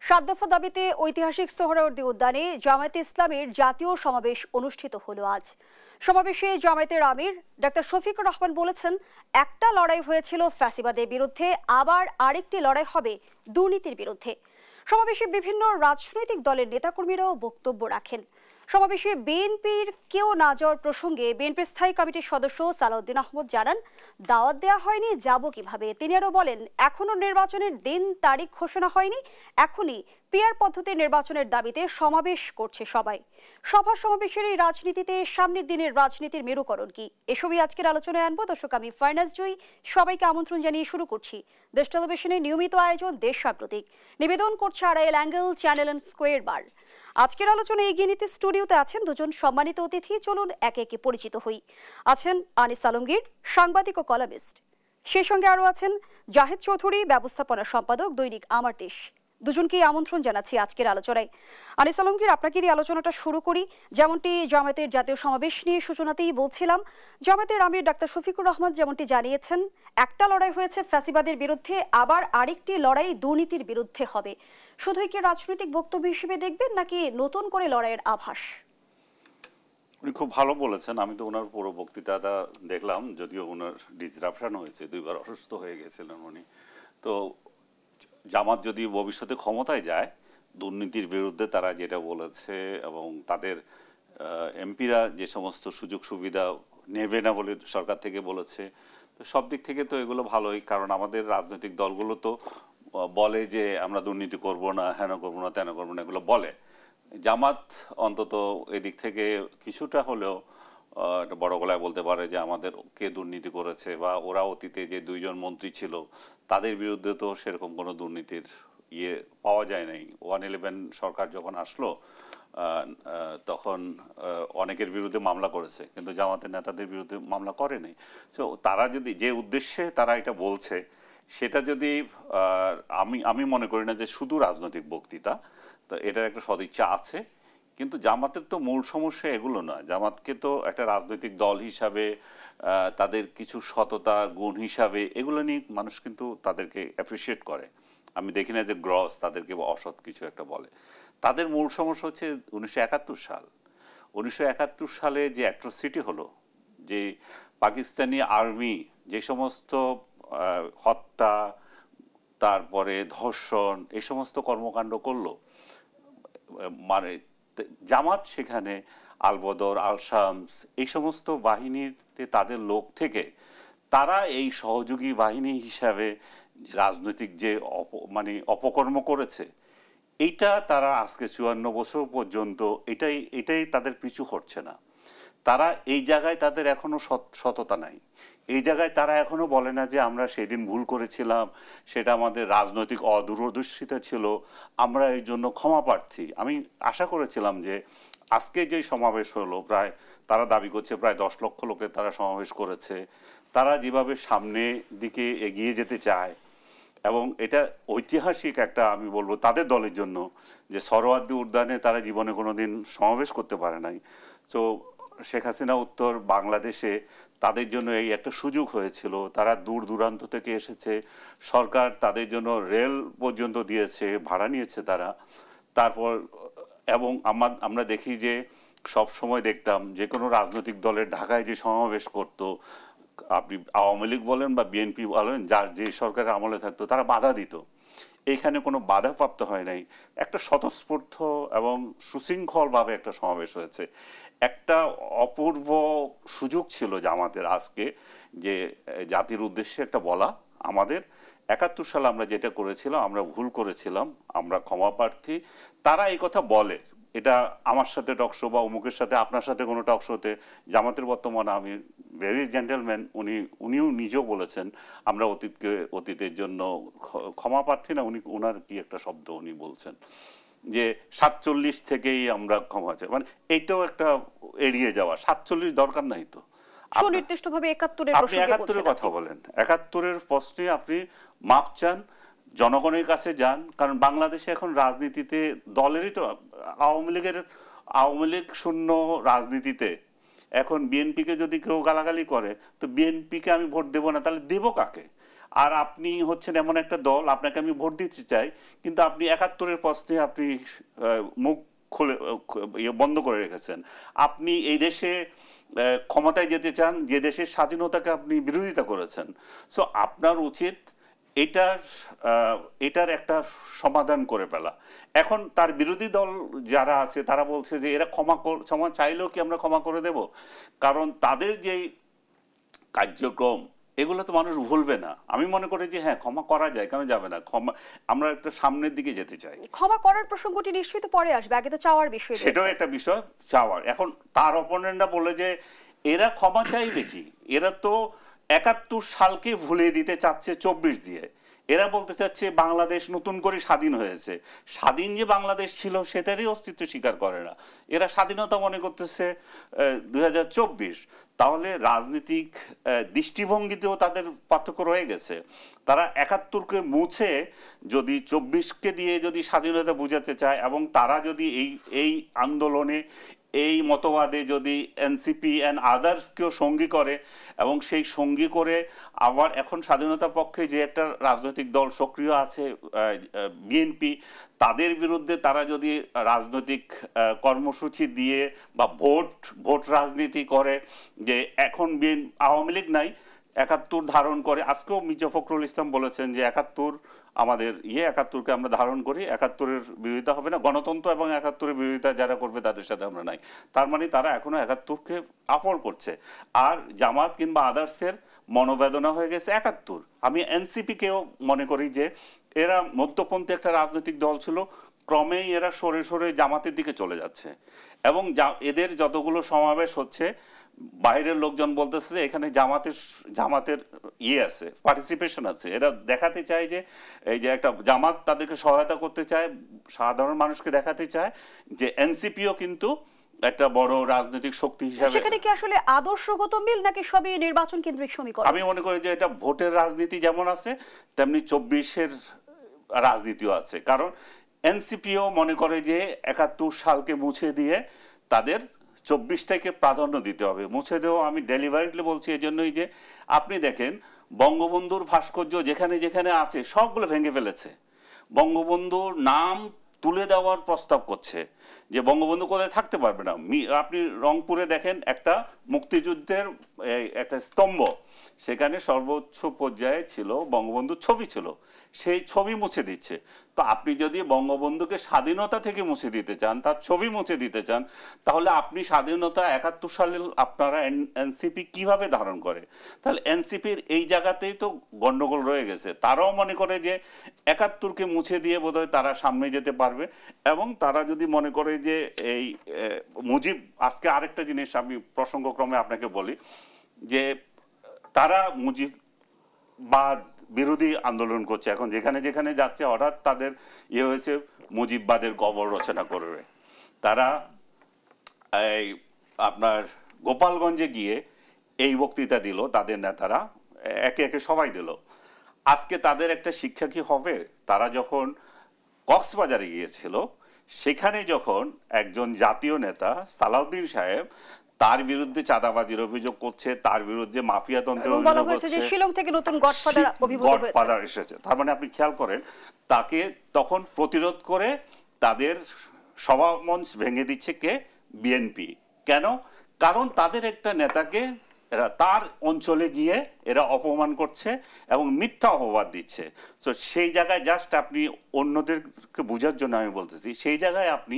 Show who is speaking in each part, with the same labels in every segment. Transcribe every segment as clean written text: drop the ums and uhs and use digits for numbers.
Speaker 1: সাত দফা দাবিতে ঐতিহাসিক সোহরাওয়ার্দী উদ্যানে জামায়াতে ইসলামীর জাতীয় সমাবেশ অনুষ্ঠিত হলো আজ। সমাবেশে জামায়াতের আমির ডাক্তার শফিকুর রহমান বলেছেন, একটা লড়াই হয়েছিল ফ্যাসিবাদের বিরুদ্ধে, আবার আরেকটি লড়াই হবে দুর্নীতির বিরুদ্ধে। সমাবেশে বিভিন্ন রাজনৈতিক দলের নেতাকর্মীরাও বক্তব্য রাখেন। সমাবেশে বিএনপির কেউ না যাওয়ার প্রসঙ্গে বিএনপির স্থায়ী কমিটির সদস্য সালাউদ্দিন আহমদ জানান, দাওয়াত দেওয়া হয়নি, যাব কিভাবে। তিনি আরও বলেন, এখনো নির্বাচনের দিন তারিখ ঘোষণা হয়নি, এখনই পিআর পদ্ধতির নির্বাচনের দাবিতে সমাবেশ করছে সবাই। সভা সমাবেশের এই রাজনীতিতে সামনের দিনের রাজনীতির মেরুকরণ কি, এসবই আজকের আলোচনায় আনবো। দর্শক, আমি ফাইনাজ জয়ী, সবাইকে আমন্ত্রণ জানিয়ে শুরু করছি দেশ টেলিভিশনের নিয়মিত আয়োজন দেশ সাম্প্রতিক। নিবেদন করছে Arail angle, channel and square বার। আজকের আলোচনায় এগিয়ে নিতে স্টুডিওতে আছেন দুজন সম্মানিত অতিথি। চলুন একে একে পরিচিত হই। আছেন আনিস আলমগীর, সাংবাদিক ও কলামিস্ট। সেই সঙ্গে আরও আছেন জাহেদ চৌধুরী, ব্যবস্থাপনা সম্পাদক, দৈনিক আমার দেশ। দুজনকেই আমন্ত্রণ জানাচ্ছি আজকের আলোচনায়। আনিস আলমগীর, আপনাকে দিয়ে আলোচনাটা শুরু করি। যেমনটি জামায়াতের জাতীয় সমাবেশ নিয়ে সূচনাতেই বলছিলাম, জামায়াতের আমির ডাক্তার শফিকুর রহমান যেমনটি জানিয়েছেন, একটা লড়াই হয়েছে ফ্যাসিবাদের বিরুদ্ধে, আবার আরেকটি লড়াই দুর্নীতির বিরুদ্ধে হবে। শুধুই কি রাজনৈতিক বক্তব্য হিসেবে দেখবেন, নাকি নতুন করে লড়াইয়ের আভাস?
Speaker 2: উনি খুব ভালো বলেছেন। আমি তো ওনার পুরো বক্তৃতাটা দেখলাম, যদিও ওনার ডিসরাপশন হয়েছে, দুইবার অসুস্থ হয়ে গেছিলেন উনি। তো জামাত যদি ভবিষ্যতে ক্ষমতায় যায়, দুর্নীতির বিরুদ্ধে তারা যেটা বলেছে এবং তাদের এমপিরা যে সমস্ত সুযোগ সুবিধা নেবে না বলে সরকার থেকে বলেছে, তো সব দিক থেকে তো এগুলো ভালোই। কারণ আমাদের রাজনৈতিক দলগুলো তো বলে যে আমরা দুর্নীতি করব না, হেন করবো না, তেন করবো না, এগুলো বলে। জামাত অন্তত এদিক থেকে কিছুটা হলেও একটা বড় গলায় বলতে পারে যে আমাদের কে দুর্নীতি করেছে, বা ওরা অতীতে যে দুইজন মন্ত্রী ছিল তাদের বিরুদ্ধে তো সেরকম কোনো দুর্নীতির পাওয়া যায় নাই। 111 সরকার যখন আসলো তখন অনেকের বিরুদ্ধে মামলা করেছে, কিন্তু জামাতের নেতাদের বিরুদ্ধে মামলা করে নাই। তো তারা যদি যে উদ্দেশ্যে তারা এটা বলছে, সেটা যদি আমি মনে করি না যে শুধু রাজনৈতিক বক্তৃতা, তো এটার একটা সদিচ্ছা আছে। কিন্তু জামাতের তো মূল সমস্যা এগুলো না। জামাতকে তো একটা রাজনৈতিক দল হিসাবে তাদের কিছু সততা গুণ হিসাবে এগুলো নিয়ে মানুষ কিন্তু তাদেরকে অ্যাপ্রিসিয়েট করে। আমি দেখি না যে গ্রস তাদেরকে অসৎ কিছু একটা বলে। তাদের মূল সমস্যা হচ্ছে 1971 সাল। 1971 সালে যে অ্যাট্রোসিটি হলো, যে পাকিস্তানি আর্মি যে সমস্ত হত্যা, তারপরে ধর্ষণ, এই সমস্ত কর্মকাণ্ড করলো, মানে জামাত সেখানে আল-বদর, আল শামস, এই সমস্ত বাহিনীতে তাদের লোক থেকে তারা এই সহযোগী বাহিনী হিসাবে রাজনৈতিক যে অপকর্ম করেছে, এইটা তারা আজকে 54 বছর পর্যন্ত এটাই তাদের পিছু হটছে না। তারা এই জায়গায় তাদের এখনো সততা নাই। এই জায়গায় তারা এখনো বলে না যে আমরা সেদিন ভুল করেছিলাম, সেটা আমাদের রাজনৈতিক অদূরদর্শিতা ছিল, আমরা এই জন্য ক্ষমা প্রার্থী। আমি আশা করেছিলাম যে আজকে যে সমাবেশ হলো, প্রায় তারা দাবি করছে প্রায় 10 লক্ষ লোকের তারা সমাবেশ করেছে, তারা যেভাবে সামনের দিকে এগিয়ে যেতে চায়, এবং এটা ঐতিহাসিক একটা, আমি বলবো তাদের দলের জন্য, যে সোহরাওয়ার্দী উদ্যানে তারা জীবনে কোনো দিন সমাবেশ করতে পারে নাই। তো শেখ হাসিনা উত্তর বাংলাদেশে তাদের জন্য এই একটা সুযোগ হয়েছিল। তারা দূর দূরান্ত থেকে এসেছে, সরকার তাদের জন্য রেল পর্যন্ত দিয়েছে, ভাড়া নিয়েছে তারা। তারপর এবং আমরা দেখি যে সব সময় দেখতাম যে কোনো রাজনৈতিক দলের ঢাকায় যে সমাবেশ করত, আপনি আওয়ামী লীগ বলেন বা বিএনপি বলেন, যার যে সরকারের আমলে থাকতো, তারা বাধা দিত। এইখানে কোনো বাধাপ্রাপ্ত হয় নাই, একটা স্বতঃস্ফূর্ত এবং সুশৃঙ্খলভাবে একটা সমাবেশ হয়েছে। একটা অপূর্ব সুযোগ ছিল জামাতের আজকে, যে জাতির উদ্দেশ্যে একটা বলা, আমাদের 71 সালে আমরা যেটা করেছিলাম, আমরা ভুল করেছিলাম, আমরা ক্ষমা প্রার্থী। তারা এই কথা বলে, এটা আমার সাথে টকশো বা অমুকের সাথে, আপনার সাথে কোনো টকশোতে জামাতের বর্তমান আমি ভেরি জেন্টেলম্যান, উনিও নিজেও বলেছেন আমরা অতীতের জন্য ক্ষমা প্রার্থী না, উনার কি একটা শব্দ উনি বলছেন যে 47 থেকেই আমরা ক্ষমা চাই, মানে এইটাও একটা এড়িয়ে যাওয়া। 47 দরকার নাই তো,
Speaker 1: সুনির্দিষ্টভাবে
Speaker 2: 71-এর কথা বলেন, 71-এর প্রশ্নে আপনি মাপ চান, জনগণের কাছে যান। কারণ বাংলাদেশে এখন রাজনীতিতে দলেরই তো, আওয়ামী লীগ শূন্য রাজনীতিতে এখন বিএনপিকে যদি কেউ গালাগালি করে, তো বিএনপিকে আমি ভোট দেবো না, তাহলে দেবো কাকে? আর আপনি হচ্ছেন এমন একটা দল, আপনাকে আমি ভোট দিতে চাই, কিন্তু আপনি ৭১-এর প্রশ্নে আপনি মুখ খুলে বন্ধ করে রেখেছেন। আপনি এই দেশে ক্ষমতায় যেতে চান, যে দেশের স্বাধীনতাকে আপনি বিরোধিতা করেছেন। সো আপনার উচিত এটার একটা সমাধান করে ফেলা। এখন তার বিরোধী দল যারা আছে তারা বলছে যে এরা ক্ষমা চাইলেও কি আমরা ক্ষমা করে দেব? কারণ তাদের যে কার্যক্রম এগুলো তো মানুষ ভুলবে না। আমি মনে করি যে হ্যাঁ, ক্ষমা করা যায়, কেন যাবে না? আমরা একটা সামনের দিকে যেতে চাই।
Speaker 1: ক্ষমা করার প্রসঙ্গটি নিশ্চয়ই তো পরে আসবে, আগে তো চাওয়ার বিষয়।
Speaker 2: সেটাও একটা বিষয়, চাওয়ার। এখন তার অপোনেন্টরা বলে যে এরা ক্ষমা চাইবে কি? এরা তো ৭১ সালকে ভুলিয়ে দিতে চাচ্ছে ২৪ দিয়ে। এরা বলতে চাচ্ছে বাংলাদেশ নতুন করে স্বাধীন হয়েছে। স্বাধীন যে বাংলাদেশ ছিল সেটারই অস্তিত্ব স্বীকার করে না। এরা স্বাধীনতা মনে করতেছে ২০২৪। তাহলে রাজনৈতিক দৃষ্টিভঙ্গিতেও তাদের পার্থক্য রয়ে গেছে। তারা ৭১-কে মুছে যদি ২৪-কে দিয়ে যদি স্বাধীনতা বুঝাতে চায়, এবং তারা যদি এই আন্দোলনে, এই মতবাদে যদি এনসিপি অ্যান্ড আদার্সকেও সঙ্গী করে, এবং সেই সঙ্গী করে আবার এখন স্বাধীনতার পক্ষে যে একটা রাজনৈতিক দল সক্রিয় আছে বিএনপি, তাদের বিরুদ্ধে তারা যদি রাজনৈতিক কর্মসূচি দিয়ে বা ভোট রাজনীতি করে, যে এখন আওয়ামী লীগ নাই, ৭১ ধারণ করে। আজকেও মির্জা ফখরুল ইসলাম বলেছেন যে ৭১ আমাদের ৭১-কে আমরা ধারণ করি, ৭১-এর বিরোধিতা হবে না। গণতন্ত্র এবং ৭১-এর বিরোধিতা যারা করবে তাদের সাথে আমরা নাই। তার মানে তারা এখনো ৭১-কে আফল করছে। আর জামাত কিংবা আদার্সের মনোবেদনা হয়ে গেছে ৭১। আমি এনসিপিকেও মনে করি যে এরা মধ্যপন্থী একটা রাজনৈতিক দল ছিল, ক্রমেই এরা সরে সরে জামাতের দিকে চলে যাচ্ছে। এবং এদের যতগুলো সমাবেশ হচ্ছে, বাইরের লোকজন বলতেছে যে এখানে জামাতের আছে, পার্টিসিপেশন আছে। এরা দেখাতে চায় যে এই যে একটা জামাত তাদেরকে সহায়তা করতে চায়, সাধারণ মানুষকে দেখাতে চায় যে এনসিপিও কিন্তু একটা বড় রাজনৈতিক শক্তি হিসাবে।
Speaker 1: সেখানে কি আসলে আদর্শগত মিল নাকি সবই নির্বাচন কেন্দ্রিক সমীকরণ?
Speaker 2: আমি মনে করি যে এটা ভোটের রাজনীতি যেমন আছে তেমনি ২৪-এর রাজনীতিও আছে। কারণ এনসিপিও মনে করে যে ৭১ সালকে মুছে দিয়ে তাদের ২৪টাকে প্রাধান্য দিতে হবে। মুছে দেওয়া আমি ডেলিভারিটলি বলছি এজন্যই যে আপনি দেখেন বঙ্গবন্ধুর ভাস্কর্য যেখানে যেখানে আছে সবগুলো ভেঙে ফেলেছে। বঙ্গবন্ধুর নাম তুলে দেওয়ার প্রস্তাব করছে যে বঙ্গবন্ধু কোথায় থাকতে পারবে না। আপনি রংপুরে দেখেন একটা মুক্তিযুদ্ধের একটা স্তম্ভ, সেখানে সর্বোচ্চ পর্যায়ে ছিল বঙ্গবন্ধুর ছবি ছিল, সেই ছবি মুছে দিচ্ছে। তো আপনি যদি বঙ্গবন্ধুকে স্বাধীনতা থেকে মুছে দিতে চান, তার ছবি মুছে দিতে চান, তাহলে আপনি স্বাধীনতা ৭১ সালে আপনারা এনসিপি কিভাবে ধারণ করে? তাহলে এনসিপির এই জায়গাতেই তো গন্ডগোল রয়ে গেছে। তারাও মনে করে যে ৭১-কে মুছে দিয়ে বোধহয় তারা সামনে যেতে পারবে। এবং তারা যদি মনে করে যে এই মুজিব, আজকে আরেকটা জিনিস আমি প্রসঙ্গক্রমে আপনাকে বলি যে তারা মুজিববাদ বিরোধী আন্দোলন করছে। এখন যেখানে যেখানে যাচ্ছে হঠাৎ তাদের হয়েছে মুজিববাদের কবর রচনা করবে। তারা এই আপনার গোপালগঞ্জে গিয়ে এই বক্তৃতা দিল, তাদের নেতারা একে একে সবাই দিল। আজকে তাদের একটা শিক্ষা কি হবে? তারা যখন কক্সবাজারে গিয়েছিল, সেখানে যখন একজন জাতীয় নেতা সালাউদ্দিন সাহেব তার বিরুদ্ধে চাঁদাবাজির অভিযোগ করছে, তার বিরুদ্ধে মাফিয়াতন্ত্রের অভিযোগ করছে,
Speaker 1: শিলং থেকে নতুন গডফাদার
Speaker 2: এসেছে। তার মানে আপনি খেয়াল করেন, তাকে তখন প্রতিরোধ করে তাদের সভামঞ্চ ভেঙে দিচ্ছে কে? বিএনপি। কেন? কারণ তাদের একটা নেতাকে এরা তার অঞ্চলে গিয়ে এরা অপমান করছে এবং মিথ্যা অপবাদ দিচ্ছে। তো সেই জায়গায় জাস্ট আপনি অন্যদেরকে বোঝার জন্য আমি বলতেছি, সেই জায়গায় আপনি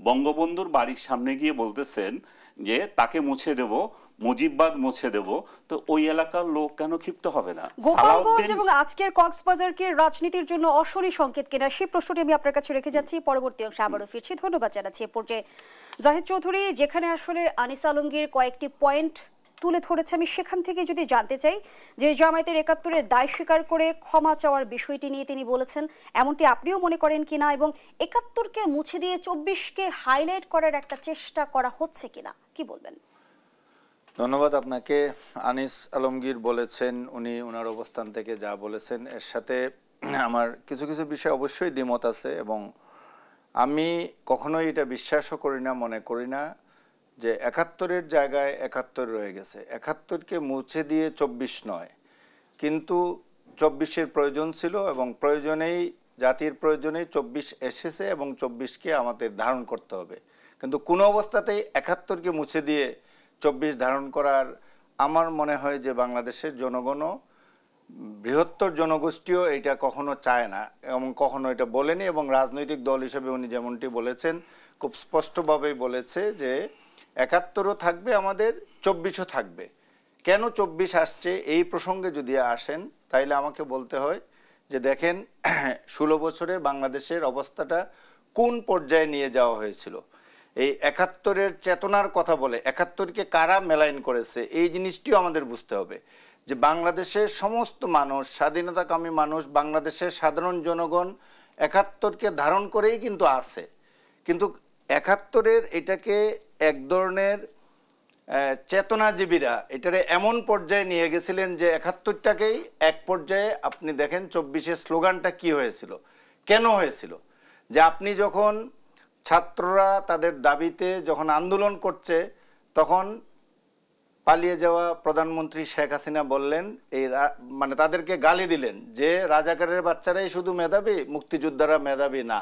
Speaker 2: বঙ্গবন্ধুর বাড়ির সামনে গিয়ে বলতেছেন যে তাকে মুছে দেব, মুজিববাদ মুছে দেব, তো ওই এলাকার লোক কেন ক্ষিপ্ত হবে না?
Speaker 1: গোপালগঞ্জ এবং আজকের কক্সবাজার কি রাজনীতির জন্য অশনি সংকেত কিনা, সেই প্রশ্নটি আমি আপনার কাছে রেখে যাচ্ছি। পরবর্তী অংশে আবারও ফিরছি। ধন্যবাদ জানাচ্ছি এ পর্যায়ে জাহিদ চৌধুরী। যেখানে আসলে আনিস আলমগীর কয়েকটি পয়েন্ট তুলে ধরেছে, আমি সেখান থেকে যদি জানতে চাই যে জামায়াতের ৭১-এর দায় স্বীকার করে ক্ষমা চাওয়ার বিষয়টি নিয়ে তিনি বলেছেন, এমনটি আপনিও মনে করেন কিনা, এবং ৭১-কে মুছে দিয়ে ২৪-কে হাইলাইট করার একটা চেষ্টা করা হচ্ছে কিনা, কি বলবেন?
Speaker 3: ধন্যবাদ আপনাকে। আনিস আলমগীর বলেছেন, উনি ওনার অবস্থান থেকে যা বলেছেন এর সাথে আমার কিছু কিছু বিষয় অবশ্যই দ্বিমত আছে, এবং আমি কখনোই এটা বিশ্বাসও করি না, মনে করি না যে ৭১-এর জায়গায় ৭১ রয়ে গেছে। ৭১-কে মুছে দিয়ে ২৪ নয়, কিন্তু 24-এর প্রয়োজন ছিল এবং প্রয়োজনেই জাতির প্রয়োজনেই 24 এসেছে এবং 24কে আমাদের ধারণ করতে হবে। কিন্তু কোনো অবস্থাতেই 71কে মুছে দিয়ে 24 ধারণ করার আমার মনে হয় যে বাংলাদেশের জনগণও বৃহত্তর জনগোষ্ঠীও এটা কখনো চায় না এবং কখনো এটা বলেনি, এবং রাজনৈতিক দল হিসেবে উনি যেমনটি বলেছেন খুব স্পষ্টভাবেই বলেছে যে 71ও থাকবে, আমাদের 24ও থাকবে। কেন 24 আসছে এই প্রসঙ্গে যদি আসেন তাইলে আমাকে বলতে হয় যে দেখেন 16 বছরে বাংলাদেশের অবস্থাটা কোন পর্যায়ে নিয়ে যাওয়া হয়েছিল। এই 71-এর চেতনার কথা বলে 71কে কারা মেলাইন করেছে এই জিনিসটিও আমাদের বুঝতে হবে যে বাংলাদেশের সমস্ত মানুষ, স্বাধীনতাকামী মানুষ, বাংলাদেশের সাধারণ জনগণ 71কে ধারণ করেই কিন্তু আছে। কিন্তু 71-এর এটাকে এক ধরনের চেতনাজীবীরা এটারে এমন পর্যায়ে নিয়ে গেছিলেন যে 71টাকেই এক পর্যায়ে আপনি দেখেন 24-এর স্লোগানটা কি হয়েছিল, কেন হয়েছিল, যে আপনি যখন ছাত্ররা তাদের দাবিতে যখন আন্দোলন করছে তখন পালিয়ে যাওয়া প্রধানমন্ত্রী শেখ হাসিনা বললেন এই মানে তাদেরকে গালি দিলেন যে রাজাকারের বাচ্চারাই শুধু মেধাবী, মুক্তিযোদ্ধারা মেধাবী না।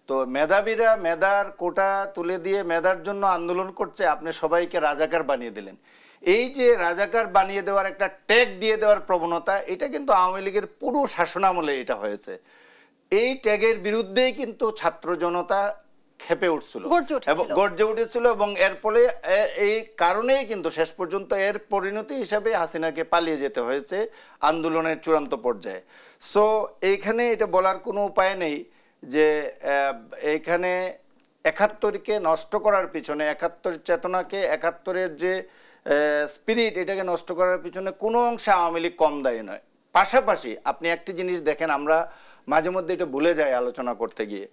Speaker 3: তো মেধাবীরা মেধার কোটা তুলে দিয়ে মেধার জন্য আন্দোলন করছে, আপনি সবাইকে রাজাকার বানিয়ে দিলেন। এই যে রাজাকার বানিয়ে দেওয়ার একটা ট্যাগ দিয়ে দেওয়ার প্রবণতা, এটা কিন্তু আওয়ামী লীগের পুরো শাসনামলে এটা হয়েছে। এই ট্যাগের বিরুদ্ধেই কিন্তু ছাত্র জনতা খেপে উঠছিল এবং গর্জে উঠেছিল, এবং এর ফলে এই কারণেই কিন্তু শেষ পর্যন্ত এর পরিণতি হিসাবে হাসিনাকে পালিয়ে যেতে হয়েছে আন্দোলনের চূড়ান্ত পর্যায়ে। সো এইখানে এটা বলার কোনো উপায় নেই যে এইখানে 71কে নষ্ট করার পিছনে, 71 চেতনাকে, 71-এর যে স্পিরিট এটাকে নষ্ট করার পিছনে কোনো অংশে আওয়ামী লীগ কম দায়ী নয়। পাশাপাশি আপনি একটি জিনিস দেখেন, আমরা মাঝে মধ্যে এটা ভুলে যাই আলোচনা করতে গিয়ে,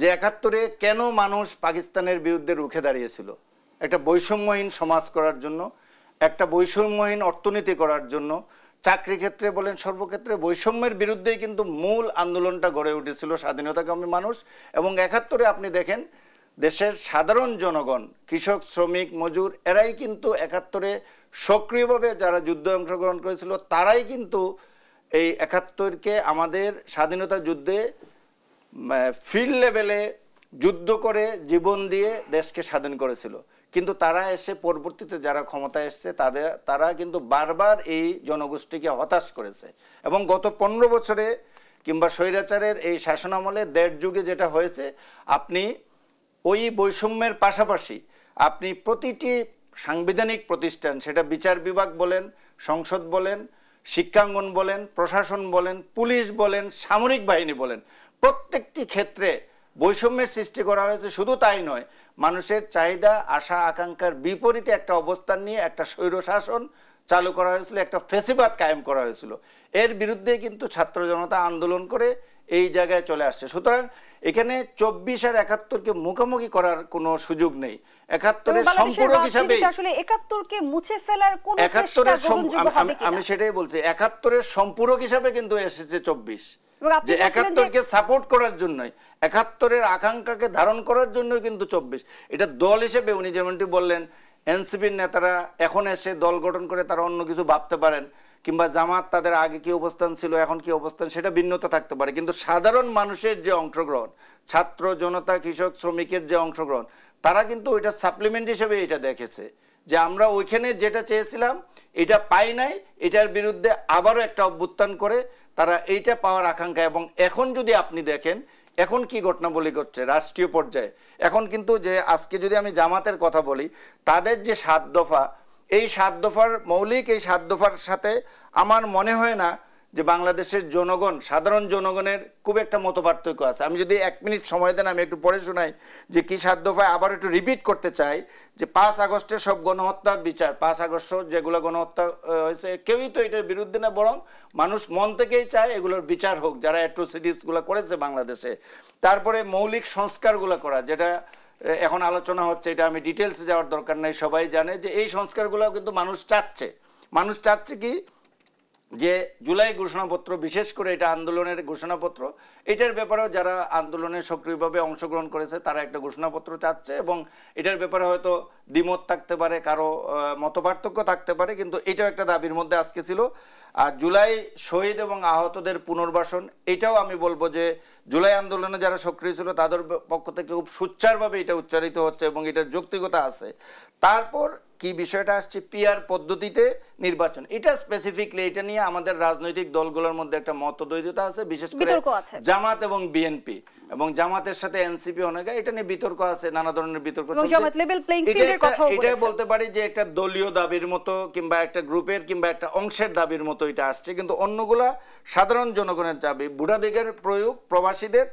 Speaker 3: যে 71-এ কেন মানুষ পাকিস্তানের বিরুদ্ধে রুখে দাঁড়িয়েছিল? একটা বৈষম্যহীন সমাজ করার জন্য, একটা বৈষম্যহীন অর্থনীতি করার জন্য, চাকরি ক্ষেত্রে বলেন সর্বক্ষেত্রে বৈষম্যের বিরুদ্ধেই কিন্তু মূল আন্দোলনটা গড়ে উঠেছিল স্বাধীনতাকামী মানুষ। এবং 71-এ আপনি দেখেন দেশের সাধারণ জনগণ, কৃষক, শ্রমিক, মজুর, এরাই কিন্তু 71-এ সক্রিয়ভাবে যারা যুদ্ধে অংশগ্রহণ করেছিল তারাই কিন্তু এই 71-কে আমাদের স্বাধীনতা যুদ্ধে ফিল্ড লেভেলে যুদ্ধ করে জীবন দিয়ে দেশকে স্বাধীন করেছিল। কিন্তু তারা এসে পরবর্তীতে যারা ক্ষমতায় এসছে তারা কিন্তু বারবার এই জনগোষ্ঠীকে হতাশ করেছে। এবং গত 15 বছরে কিংবা স্বৈরাচারের এই শাসনামলে 1.5 যুগে যেটা হয়েছে, আপনি ওই বৈষম্যের পাশাপাশি আপনি প্রতিটি সাংবিধানিক প্রতিষ্ঠান, সেটা বিচার বিভাগ বলেন, সংসদ বলেন, শিক্ষাঙ্গন বলেন, প্রশাসন বলেন, পুলিশ বলেন, সামরিক বাহিনী বলেন, প্রত্যেকটি ক্ষেত্রে বৈষম্যের সৃষ্টি করা হয়েছে। শুধু তাই নয়, মানুষের চাহিদা, আশা, আকাঙ্ক্ষার বিপরীতে একটা অবস্থান নিয়ে একটা স্বৈরশাসন চালু করা হয়েছিল, একটা ফ্যাসিবাদ কায়েম করা হয়েছিল। এর বিরুদ্ধে কিন্তু ছাত্র জনতা আন্দোলন করে এই জায়গায় চলে আসছে। সুতরাং এখানে 24 আর 71-কে মুখোমুখি করার কোনো সুযোগ নেই। 71-এর সম্পূরক হিসাবে
Speaker 1: আসলে 71-কে মুছে ফেলার কোনো চেষ্টা গ্রহণযোগ্য হবে কিনা
Speaker 3: আমি সেটাই বলছি। 71-এর সম্পূরক হিসাবে কিন্তু এসেছে 24, যে 71-কে সাপোর্ট করার জন্যই, 71-এর আকাঙ্ক্ষাকে ধারণ করার জন্যই কিন্তু 24। এটা দল হিসেবে উনি যেমনটি বললেন, এনসিপির নেতারা এখন এসে দল গঠন করে তারা অন্য কিছু ভাবতে পারেন, কিংবা জামাত তাদের আগে কি অবস্থান ছিল এখন কি অবস্থান সেটা ভিন্নতা থাকতে পারে, কিন্তু সাধারণ মানুষের যে অংশগ্রহণ, ছাত্র জনতা, কৃষক, শ্রমিকের যে অংশগ্রহণ, তারা কিন্তু ওইটা সাপ্লিমেন্ট হিসেবে এটা দেখেছে যে আমরা ওইখানে যেটা চেয়েছিলাম এটা পাই নাই, এটার বিরুদ্ধে আবারও একটা অভ্যুত্থান করে তারা এইটা পাওয়ার আকাঙ্ক্ষা। এবং এখন যদি আপনি দেখেন এখন কি ঘটনাবলী ঘটছে রাষ্ট্রীয় পর্যায়ে, এখন কিন্তু যে আজকে যদি আমি জামাতের কথা বলি, তাদের যে 7 দফা, এই 7 দফার মৌলিক এই 7 দফার সাথে আমার মনে হয় না যে বাংলাদেশের জনগণ, সাধারণ জনগণের খুব একটা মতপার্থক্য আছে। আমি যদি 1 মিনিট সময় দেন আমি একটু পড়ে শোনাই যে কি 7 দফায়, আবার একটু রিপিট করতে চাই যে 5 আগস্টের সব গণহত্যার বিচার, 5 আগস্ট যেগুলো গণহত্যা হয়েছে কেউই তো এটার বিরুদ্ধে না, বরং মানুষ মন থেকেই চায় এগুলোর বিচার হোক যারা অ্যাট্রোসিটিসগুলো করেছে বাংলাদেশে। তারপরে মৌলিক সংস্কারগুলো করা, যেটা এখন আলোচনা হচ্ছে, এটা আমি ডিটেলসে যাওয়ার দরকার নাই, সবাই জানে যে এই সংস্কারগুলো কিন্তু মানুষ চাচ্ছে। মানুষ চাচ্ছে কি যে জুলাই ঘোষণাপত্র, বিশেষ করে এটা আন্দোলনের ঘোষণাপত্র, এটার ব্যাপারেও যারা আন্দোলনে সক্রিয়ভাবে অংশগ্রহণ করেছে তারা একটা ঘোষণাপত্র চাচ্ছে এবং এটার ব্যাপারে হয়তো দ্বিমত থাকতে পারে, কারো মতপার্থক্য থাকতে পারে, কিন্তু এটাও একটা দাবির মধ্যে আজকে ছিল। আর জুলাই শহীদ এবং আহতদের পুনর্বাসন, এটাও আমি বলবো যে জুলাই আন্দোলনে যারা সক্রিয় ছিল তাদের পক্ষ থেকে খুব সুচ্চারভাবে এটা উচ্চারিত হচ্ছে এবং এটার যৌক্তিকতা আছে। তারপর কি বিষয়টা আসছে, পিআর পদ্ধতিতে নির্বাচন, এটা স্পেসিফিকলি এটা নিয়ে আমাদের রাজনৈতিক দলগুলোর মধ্যে একটা মতদ্বৈধতা আছে, বিশেষ করে জামাত এবং বিএনপি এবং জামাতের সাথে এনসিপি অনেকে, এটা নিয়ে বিতর্ক আছে, নানা ধরনের বিতর্ক চলছে। এটাই বলতে পারি যে একটা দলীয় দাবির মতো কিংবা একটা গ্রুপের কিংবা একটা অংশের দাবির মতো এটা আসছে, কিন্তু অন্যগুলা সাধারণ জনগণের দাবি, ভোটাধিকার প্রয়োগ, প্রবাসীদের,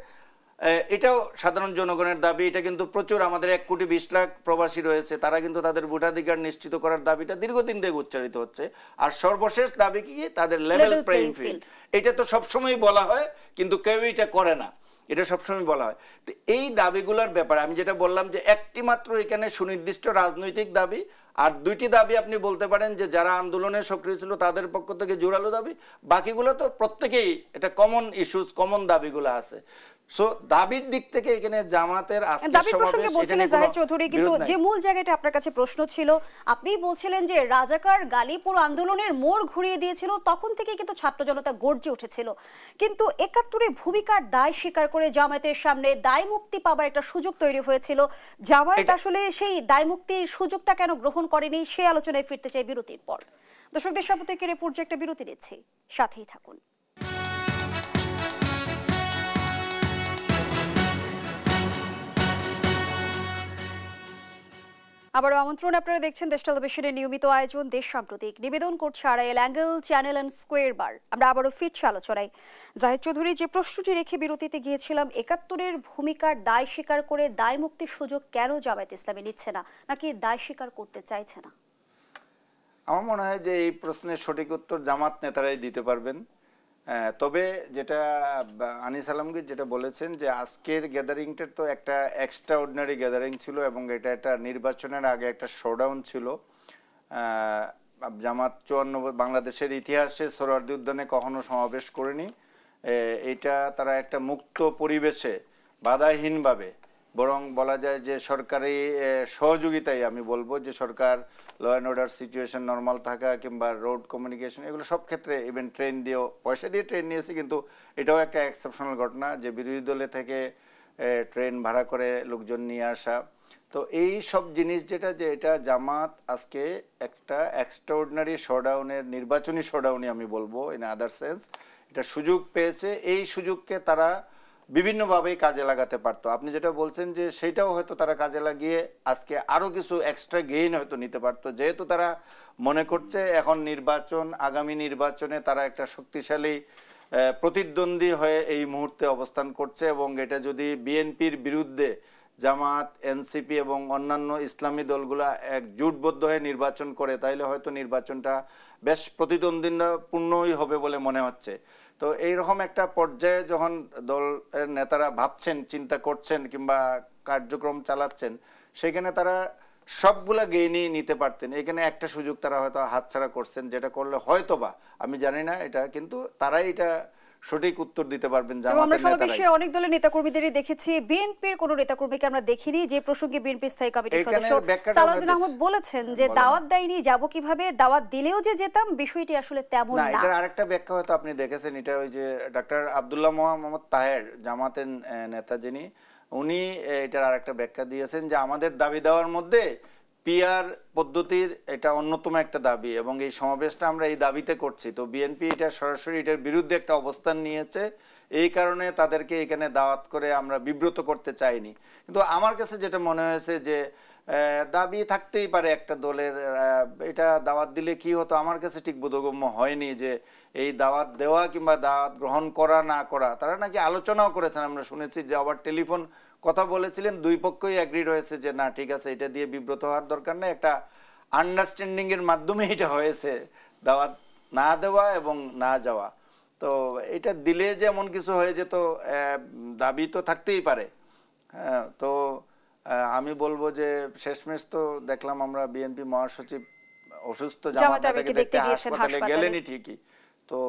Speaker 3: এটাও সাধারণ জনগণের দাবি। এটা কিন্তু প্রচুর, আমাদের 1,20,00,000 প্রবাসী রয়েছে, তারা কিন্তু তাদের ভোটাধিকার নিশ্চিত করার দাবিটা দীর্ঘদিন থেকে উচ্চারিত হচ্ছে। আর সর্বশেষ দাবি কি, তাদের লেভেল প্লেইং ফিল্ড। এটা তো সবসময় বলা হয় কিন্তু কেউ এটা করে না, এটা সবসময় বলা হয়। তো এই দাবিগুলোর ব্যাপারে আমি যেটা বললাম যে একটি মাত্র এখানে সুনির্দিষ্ট রাজনৈতিক দাবি, আর দুইটি দাবি আপনি বলতে পারেন যে যারা আন্দোলনে সক্রিয় ছিল তাদের পক্ষ থেকে জোরালো দাবি, বাকিগুলো তো প্রত্যেকেই এটা কমন ইস্যুস, কমন দাবিগুলো আছে। সো দাবির দিক থেকে এখানে জামাতের আজকের সমাবেশ,
Speaker 1: বলছিলেন জাহিদ চৌধুরী, কিন্তু যে মূল জায়গাটা আপনার কাছে প্রশ্ন ছিল, আপনি বলছিলেন যে রাজাকার গালি পুরো আন্দোলনের মোড় ঘুরিয়ে দিয়েছিল, তখন থেকে কিন্তু ছাত্র জনতা গর্জে উঠেছিল, কিন্তু ৭১-এ ভূমিকার দায় স্বীকার করে জামায়াতের সামনে দায় মুক্তি পাবার একটা সুযোগ তৈরি হয়েছিল। জামায়াত আসলে সেই দায় মুক্তির সুযোগটা কেন গ্রহণ করেনি, সেই আলোচনায় ফিরতে চাই বিরতির পর। দর্শকদের সাথে থেকে রিপোর্ট একটা বিরতি নিচ্ছি, সাথেই থাকুন। আবারও আমন্ত্রণ, আপনারা দেখছেন দেশ টেলিভিশনের নিয়মিত আয়োজন দেশ সাম্প্রতিক, নিবেদন করছে Arail angle, channel and square বার। আমরা আবারও ফিরছি আলোচনায়। জাহিদ চৌধুরী, যে প্রশ্নটি রেখে বিরতিতে গিয়েছিলাম, ৭১-এর ভূমিকার দায় স্বীকার করে দায় মুক্তির সুযোগ কেন জামায়াত ইসলামী নিচ্ছে না, নাকি দায় স্বীকার করতে চাইছে না?
Speaker 3: আমার মনে হয় যে এই প্রশ্নের সঠিক উত্তর জামাত নেতারাই দিতে পারবেন। তবে যেটা আনিস আলমগীর যেটা বলেছেন যে আজকের গ্যাদারিংটা তো একটা এক্সট্রা অর্ডিনারি গ্যাদারিং ছিল এবং এটা একটা নির্বাচনের আগে একটা শোডাউন ছিল। জামাত ৫৪ বাংলাদেশের ইতিহাসে সোহরাওয়ার্দী উদ্যানে কখনো সমাবেশ করেনি। এটা তারা একটা মুক্ত পরিবেশে বাধাহীনভাবে, বরং বলা যায় যে সরকারি সহযোগিতায়, আমি বলবো যে সরকার law and order situation normal থাকা কিংবা রোড কমিউনিকেশন, এগুলো সব ক্ষেত্রে ইভেন ট্রেন দিয়েও, পয়সা দিয়ে ট্রেন নিয়েছে, কিন্তু এটাও একটা এক্সেপশনাল ঘটনা যে বিরোধী দলে থেকে ট্রেন ভাড়া করে লোকজন নিয়ে আসা। তো এই সব জিনিস যেটা, যে এটা জামাত আজকে একটা এক্সট্রাঅর্ডিনারি শোডাউনের, নির্বাচনী শোডাউনই আমি বলবো ইন আদার সেন্স, এটা সুযোগ পেয়েছে। এই সুযোগকে তারা বিভিন্নভাবেই কাজে লাগাতে পারতো। আপনি যেটা বলছেন যে সেইটাও হয়তো তারা কাজে লাগিয়ে আজকে আরও কিছু এক্সট্রা গেইন হয়তো নিতে পারতো, যেহেতু তারা মনে করছে এখন নির্বাচন, আগামী নির্বাচনে তারা একটা শক্তিশালী প্রতিদ্বন্দ্বী হয়ে এই মুহূর্তে অবস্থান করছে এবং এটা যদি বিএনপির বিরুদ্ধে জামাত, এনসিপি এবং অন্যান্য ইসলামী দলগুলা জোটবদ্ধ হয়ে নির্বাচন করে, তাইলে হয়তো নির্বাচনটা বেশ প্রতিদ্বন্দ্বিতাপূর্ণই হবে বলে মনে হচ্ছে। তো এইরকম একটা পর্যায়ে যখন দলের নেতারা ভাবছেন, চিন্তা করছেন কিংবা কার্যক্রম চালাচ্ছেন, সেখানে তারা সবগুলা গেইনই নিতে পারতেন। এখানে একটা সুযোগ তারা হয়তো হাতছাড়া করছেন, যেটা করলে হয়তো বা, আমি জানি না এটা, কিন্তু তারাই এটা সঠিক উত্তর দিতে পারবেন।
Speaker 1: আমরা সমাবেশে অনেক দলের নেতাকর্মীদেরই দেখেছি, বিএনপির কোনো নেতাকর্মীকে আমরা দেখিনি। যে প্রসঙ্গে বিএনপি স্থায়ী কমিটির সদস্য সালাউদ্দিন আহমদ বলেছেন যে দাওয়াত দেয়নি, যাব কিভাবে, দাওয়াত দিলেও যে যেতাম, বিষয়টি আসলে তেমন না।
Speaker 3: এটার আরেকটা ব্যাখ্যা হয়তো আপনি দেখেছেন, এটা ওই যে ডক্টর আব্দুল্লাহ মোহাম্মদ তাহের, জামাতের নেতা যিনি, উনি এটার আরেকটা ব্যাখ্যা দিয়েছেন যে আমাদের দাবি দেওয়ার মধ্যে পিআর পদ্ধতির এটা অন্যতম একটা দাবি এবং এই সমাবেশটা আমরা এই দাবিতে করছি। তো বিএনপি এটা সরাসরি এটার বিরুদ্ধে একটা অবস্থান নিয়েছে, এই কারণে তাদেরকে এখানে দাওয়াত করে আমরা বিব্রত করতে চাইনি। কিন্তু আমার কাছে যেটা মনে হয়েছে যে দাবি থাকতেই পারে একটা দলের, এটা দাওয়াত দিলে কি হতো, আমার কাছে ঠিক বোধগম্য হয়নি যে এই দাওয়াত দেওয়া কিংবা দাওয়াত গ্রহণ করা না করা। তারা নাকি আলোচনাও করেছেন, আমরা শুনেছি যে আবার টেলিফোন কথা বলেছিলেন, দুই পক্ষই অ্যাগ্রিড হয়েছে যে না ঠিক আছে, এটা দিয়ে বিব্রত হওয়ার দরকার নেই, একটা আন্ডারস্ট্যান্ডিং এর মাধ্যমে এটা হয়েছে, দাওয়াত না দেওয়া এবং না যাওয়া। তো এটা দিলে যে এমন কিছু হয়ে যেত, দাবি তো থাকতেই পারে। হ্যাঁ, তো আমি বলবো যে শেষমেশ তো দেখলাম আমরা বিএনপি মহাসচিব অসুস্থ, জামাতাকে দেখতে হাসপাতালে গেলেনই ঠিকই, তো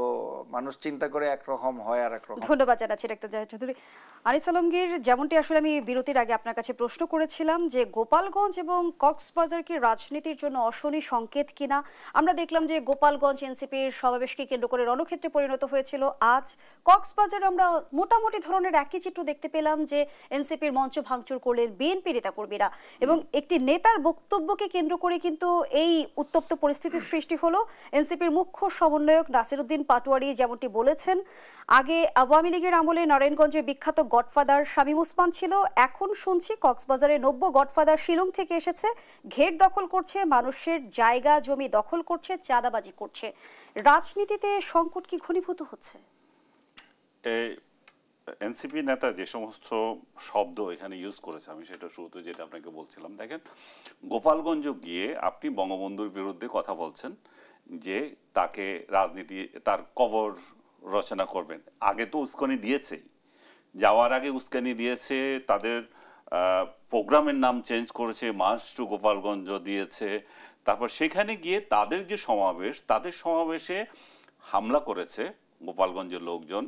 Speaker 3: মানুষ চিন্তা করে একরকম হয় আর একরকম।
Speaker 1: ধন্যবাদ জানাচ্ছি ডাক্তার জাহিদ চৌধুরী। আনিস আলমগীর, যেমনটি আসলে আমি বিরতির আগে আপনার কাছে প্রশ্ন করেছিলাম যে গোপালগঞ্জ এবং কক্সবাজার কি রাজনীতির জন্য অশনি সংকেত কিনা, আমরা দেখলাম যে গোপালগঞ্জ এনসিপির সমাবেশকে কেন্দ্র করে রণক্ষেত্রে পরিণত হয়েছিল। আজ কক্সবাজারে আমরা মোটামুটি ধরনের একই চিত্র দেখতে পেলাম যে এনসিপির মঞ্চ ভাঙচুর করলেন বিএনপি নেতাকর্মীরা এবং একটি নেতার বক্তব্যকে কেন্দ্র করে কিন্তু এই উত্তপ্ত পরিস্থিতির সৃষ্টি হলো। এনসিপির মুখ্য সমন্বয়ক নাসিরউদ্দিন পাটোয়ারি যেমনটি বলেছেন, আগে আওয়ামী লীগের আমলে নারায়ণগঞ্জের বিখ্যাত গডফাদার শামীম ওসমান ছিল, এখন শুনছি কক্সবাজারে নব্য গডফাদার শিলং থেকে এসেছে, ঘের দখল করছে, মানুষের জায়গা জমি দখল করছে, চাঁদাবাজি করছে। রাজনীতিতে সংকট কি ঘনীভূত হচ্ছে?
Speaker 2: এনসিপি নেতা যে সমস্ত শব্দ এখানে ইউজ করেছে, আমি সেটা শুরুতে যেটা আপনাকে বলছিলাম, দেখেন গোপালগঞ্জ গিয়ে আপনি বঙ্গবন্ধুর বিরুদ্ধে কথা বলছেন যে তাকে রাজনীতি তার কবর রচনা করবেন। আগে তো উস্কানি দিয়েছেই, যাওয়ার আগে উস্কানি দিয়েছে, তাদের প্রোগ্রামের নাম চেঞ্জ করেছে, মার্চ টু গোপালগঞ্জ দিয়েছে। তারপর সেখানে গিয়ে তাদের যে সমাবেশ, তাদের সমাবেশে হামলা করেছে গোপালগঞ্জের লোকজন,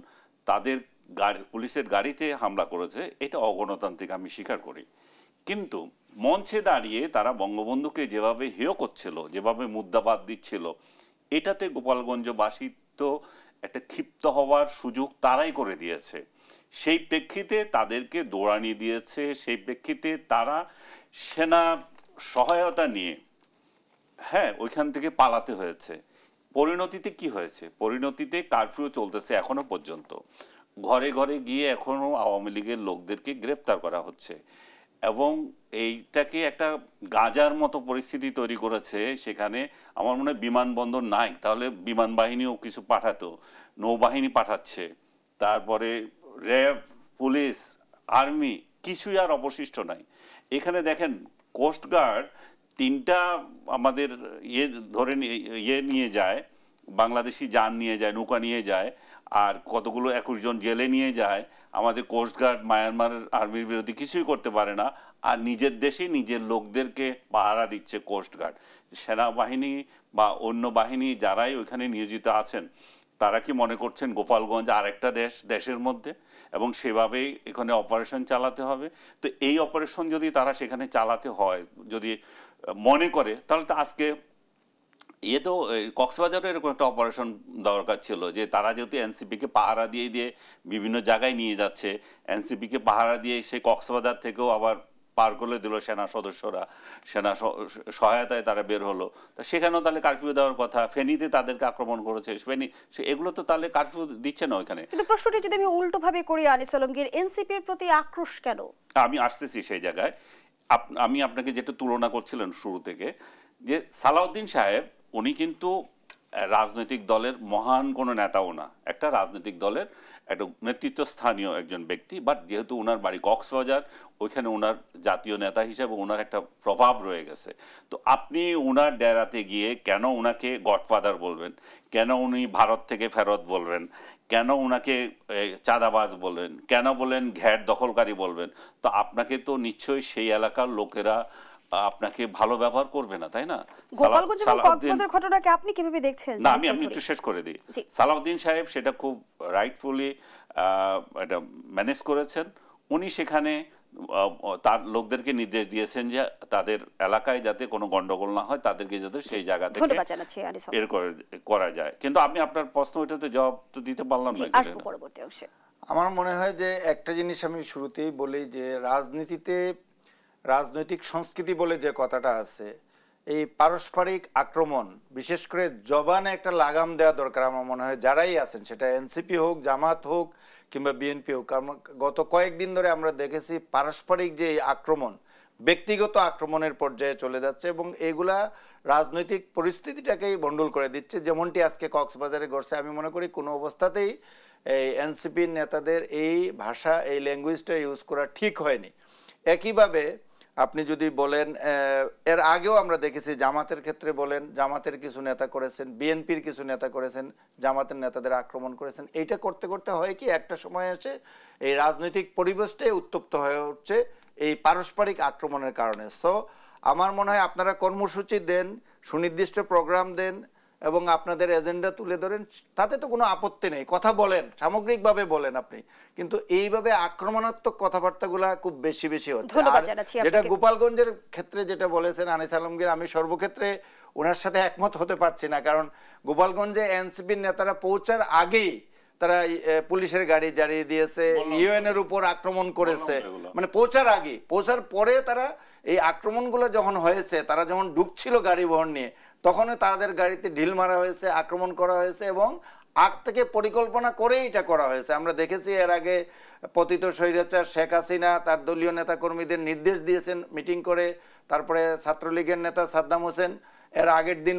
Speaker 2: তাদের গাড়ি পুলিশের গাড়িতে হামলা করেছে। এটা অগণতান্ত্রিক, আমি স্বীকার করি। কিন্তু মঞ্চে দাঁড়িয়ে তারা বঙ্গবন্ধুকে যেভাবে হেয় করছিল, যেভাবে মুদ্রাবাদ দিচ্ছিল, এটাতে গোপালগঞ্জবাসী তো একটা ক্ষিপ্ত হওয়ার সুযোগ তারাই করে দিয়েছে। সেই প্রেক্ষিতে তাদেরকে দৌড়ানি দিয়েছে, সেই প্রেক্ষিতে তারা সেনা সহায়তা নিয়ে ওইখান থেকে পালাতে হয়েছে। পরিণতিতে কি হয়েছে? পরিণতিতে কারফিউ চলতেছে এখনো পর্যন্ত, ঘরে ঘরে গিয়ে এখনো আওয়ামী লীগের লোকদেরকে গ্রেপ্তার করা হচ্ছে এবং এইটাকে একটা গাজার মতো পরিস্থিতি তৈরি করেছে। সেখানে আমার মনে হয় বিমানবন্দর নাই, তাহলে বিমান বাহিনীও কিছু পাঠাতো, নৌবাহিনী পাঠাচ্ছে, তারপরে র্যাব, পুলিশ, আর্মি, কিছুই আর অবশিষ্ট নাই। এখানে দেখেন কোস্টগার্ড 3টা আমাদের ধরে নিয়ে যায়, বাংলাদেশি যান নিয়ে যায়, নৌকা নিয়ে যায়, আর কতগুলো 21 জন জেলে নিয়ে যায়। আমাদের কোস্টগার্ড মায়ানমার আর্মির বিরুদ্ধে কিছুই করতে পারে না, আর নিজের দেশে নিজের লোকদেরকে পাহারা দিচ্ছে কোস্টগার্ড। সেনাবাহিনী বা অন্য বাহিনী যারাই ওইখানে নিয়োজিত আছেন, তারা কি মনে করছেন গোপালগঞ্জ আরেকটা দেশের মধ্যে এবং সেভাবেই এখানে অপারেশন চালাতে হবে? তো এই অপারেশন যদি তারা সেখানে চালাতে হয়, যদি মনে করে, তাহলে তো আজকে তো কক্সবাজারে এরকম একটা অপারেশন দরকার ছিল, যে তারা যেহেতু এনসিপিকে পাহারা দিয়ে দিয়ে বিভিন্ন জায়গায় নিয়ে যাচ্ছে, এনসিপিকে পাহারা দিয়ে সেই কক্সবাজার থেকেও আবার পার করে দিল সেনা সদস্যরা, সেনা সহায়তায় তারা বের হলো। তা সেখানেও তাহলে কারফিউ দেওয়ার কথা। ফেনীতে তাদেরকে আক্রমণ করেছে, ফেনী, এগুলো তো তাহলে কারফিউ দিচ্ছে না ওইখানে।
Speaker 1: কিন্তু প্রশ্নটি যদি আমি উল্টোভাবে করি আনিস আলমগীর, এনসিপির প্রতি আক্রোশ কেন?
Speaker 2: আমি আসতেছি সেই জায়গায়। আমি আপনাকে যেটা তুলনা করছিলেন শুরু থেকে, যে সালাউদ্দিন সাহেব উনি কিন্তু রাজনৈতিক দলের মহান কোনো নেতাও না, একটা রাজনৈতিক দলের একটা নেতৃত্বস্থানীয় একজন ব্যক্তি, বাট যেহেতু ওনার বাড়ি কক্সবাজার, ওইখানে ওনার জাতীয় নেতা হিসেবে ওনার একটা প্রভাব রয়ে গেছে। তো আপনি ওনার ডেরাতে গিয়ে কেন ওনাকে গডফাদার বলবেন, কেন উনি ভারত থেকে ফেরত বলবেন, কেন ওনাকে চাঁদাবাজ বলবেন, কেন বলেন ঘ্যাট দখলকারী বলবেন? তো আপনাকে তো নিশ্চয়ই সেই এলাকার লোকেরা আপনাকে ভালো ব্যবহার করবে না, তাই না?
Speaker 1: গোপালগঞ্জ এবং কক্সবাজার ঘটনাকে আপনি কিভাবে দেখছেন?
Speaker 2: না, আমি একটু শেষ করে দিই। সালাউদ্দিন সাহেব সেটা খুব রাইটফুলি এটা ম্যানেজ করেছেন। উনি সেখানে তার লোকদেরকে নির্দেশ দিয়েছেন যে তাদের এলাকায় যাতে কোনো গন্ডগোল না হয়, তাদেরকে যাতে সেই জায়গা থেকে এর করা যায়। কিন্তু আপনি আপনার প্রশ্ন ওইটাতে জবাব তো দিতে পারলাম না।
Speaker 1: পরবর্তী অংশে
Speaker 3: আমার মনে হয় যে একটা জিনিস আমি শুরুতেই বলি, যে রাজনীতিতে রাজনৈতিক সংস্কৃতি বলে যে কথাটা আছে, এই পারস্পরিক আক্রমণ, বিশেষ করে জবানে একটা লাগাম দেওয়া দরকার। আমার মনে হয় যারাই আছেন, সেটা এনসিপি হোক, জামাত হোক কিংবা বিএনপি হোক, কারণ গত কয়েকদিন ধরে আমরা দেখেছি পারস্পরিক যে আক্রমণ ব্যক্তিগত আক্রমণের পর্যায়ে চলে যাচ্ছে এবং এগুলা রাজনৈতিক পরিস্থিতিটাকেই বন্ডল করে দিচ্ছে, যেমনটি আজকে কক্সবাজারে ঘটছে। আমি মনে করি কোনো অবস্থাতেই এই এনসিপির নেতাদের এই ভাষা, এই ল্যাঙ্গুয়েজটা ইউজ করা ঠিক হয়নি। একইভাবে আপনি যদি বলেন, এর আগেও আমরা দেখেছি জামাতের ক্ষেত্রে বলেন, জামাতের কিছু নেতা করেছেন, বিএনপির কিছু নেতা করেছেন, জামাতের নেতাদের আক্রমণ করেছেন। এইটা করতে করতে হয় কি, একটা সময় এসে এই রাজনৈতিক পরিবেশটাই উত্তপ্ত হয়ে উঠছে এই পারস্পরিক আক্রমণের কারণে। সো আমার মনে হয় আপনারা কর্মসূচি দেন, সুনির্দিষ্ট প্রোগ্রাম দেন, এবং আপনাদের এজেন্ডা তুলে ধরেন, তাতে তো কোনো আপত্তি নেই, কথা বলেন, সামগ্রিকভাবে বলেন আপনি, কিন্তু এইভাবে আক্রমণাত্মক কথাবার্তাগুলা খুব বেশি বেশি হচ্ছে।
Speaker 1: ধন্যবাদ
Speaker 3: আর
Speaker 1: জানাচ্ছি
Speaker 3: যেটা
Speaker 1: আপনাকে।
Speaker 3: গোপালগঞ্জের ক্ষেত্রে যেটা বলেছেন আনিস আলমগীর, আমি সর্বক্ষেত্রে ওনার সাথে একমত হতে পারছি না, কারণ গোপালগঞ্জে এনসিপির নেতারা পৌঁছার আগেই তারা পুলিশের গাড়ি জ্বালিয়ে দিয়েছে, ইউএন এর উপর আক্রমণ করেছে, মানে পৌঁছার আগে। পৌঁছার পরে তারা এই আক্রমণগুলো যখন হয়েছে, তারা যখন ঢুকছিল গাড়ি বহর নিয়ে, তখন তাদের গাড়িতে ঢিল মারা হয়েছে, আক্রমণ করা হয়েছে এবং আগ থেকে পরিকল্পনা করেই এটা করা হয়েছে। আমরা দেখেছি এর আগে পতিত স্বৈরাচার শেখ হাসিনা তার দলীয় নেতাকর্মীদের নির্দেশ দিয়েছেন মিটিং করে, তারপরে ছাত্রলীগের নেতা সাদ্দাম হোসেন এর আগের দিন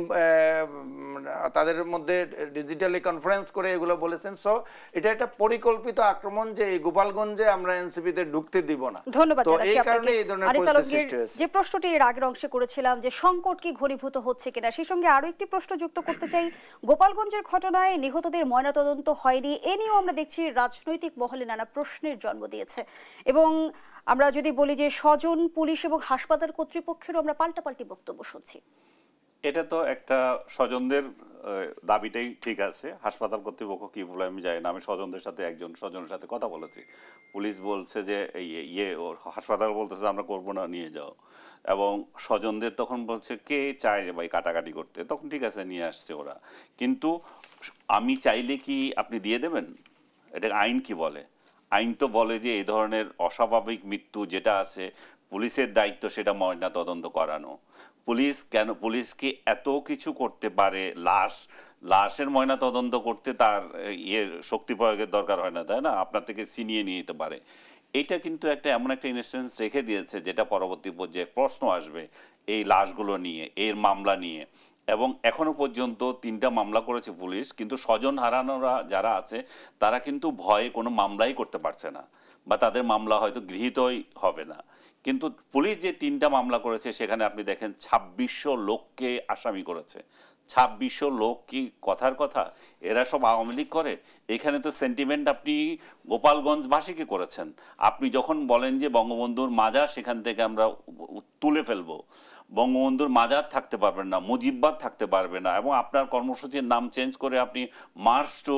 Speaker 3: তাদের মধ্যে ডিজিটালি কনফারেন্স করে এগুলো বলেছেন। সো এটা একটা পরিকল্পিত আক্রমণ যে এই গোপালগঞ্জে আমরা এনসিপিতে ঢুকতে দিব না।
Speaker 1: ধন্যবাদ
Speaker 3: তো
Speaker 1: জানাচ্ছি
Speaker 3: এই
Speaker 1: আপনাকে।
Speaker 3: কারণে এই ধরনের
Speaker 1: আনিস
Speaker 3: পরিস্থিতি
Speaker 1: আলমগীর,
Speaker 3: সৃষ্টি হয়েছে।
Speaker 1: যে প্রশ্নটি এর আগের অংশে করেছিলাম যে সংকট কি ঘনীভূত হচ্ছে কিনা, সেই সঙ্গে আরো একটি প্রশ্ন যুক্ত করতে চাই। গোপালগঞ্জের ঘটনায় নিহতদের ময়নাতদন্ত হয়নি, এ নিয়েও আমরা দেখছি রাজনৈতিক মহলে নানা প্রশ্নের জন্ম দিয়েছে। এবং আমরা যদি বলি যে স্বজন, পুলিশ এবং হাসপাতাল কর্তৃপক্ষেরও আমরা পাল্টাপাল্টি বক্তব্য শুনছি।
Speaker 2: এটা তো একটা স্বজনদের দাবিটাই ঠিক আছে। হাসপাতাল কর্তৃপক্ষ কি বলে আমি জানি না। আমি স্বজনদের সাথে একজন স্বজনের সাথে কথা বলেছি। পুলিশ বলছে যে হাসপাতাল বলতেছে আমরা করবো না, নিয়ে যাও। এবং স্বজনদের তখন বলছে কে চায় ভাই কাটাকাটি করতে, তখন ঠিক আছে নিয়ে আসছে ওরা। কিন্তু আমি চাইলে কি আপনি দিয়ে দেবেন? এটা আইন কি বলে? আইন তো বলে যে এই ধরনের অস্বাভাবিক মৃত্যু যেটা আছে পুলিশের দায়িত্ব সেটা ময়না তদন্ত করানো। পুলিশ কি এত কিছু করতে পারে? লাশের ময়না তদন্ত করতে তার শক্তি প্রয়োগের দরকার হয় না, তাই না? আপনার থেকে ছিনিয়ে নিয়ে যেতে পারে। এটা কিন্তু এমন একটা ইনস্টেন্স রেখে দিয়েছে যেটা পরবর্তী পর্যায়ে প্রশ্ন আসবে এই লাশগুলো নিয়ে, এর মামলা নিয়ে। এবং এখনো পর্যন্ত 3টা মামলা করেছে পুলিশ, কিন্তু স্বজন হারানোরা যারা আছে তারা কিন্তু ভয়ে কোনো মামলাই করতে পারছে না, বা তাদের মামলা হয়তো গৃহীতই হবে না। কিন্তু পুলিশ যে 3টা মামলা করেছে সেখানে আপনি দেখেন 2600 লোককে আসামি করেছে। 2600 লোক কি কথার কথা? এরা সব আওয়ামী লীগ করে? এখানে তো সেন্টিমেন্ট আপনি গোপালগঞ্জবাসীকে করেছেন। আপনি যখন বলেন যে বঙ্গবন্ধুর মাজার সেখান থেকে আমরা তুলে ফেলবো, বঙ্গবন্ধুর মাজার থাকতে পারবেন না, মুজিববাদ থাকতে পারবে না, এবং আপনার কর্মসূচির নাম চেঞ্জ করে আপনি মার্চ টু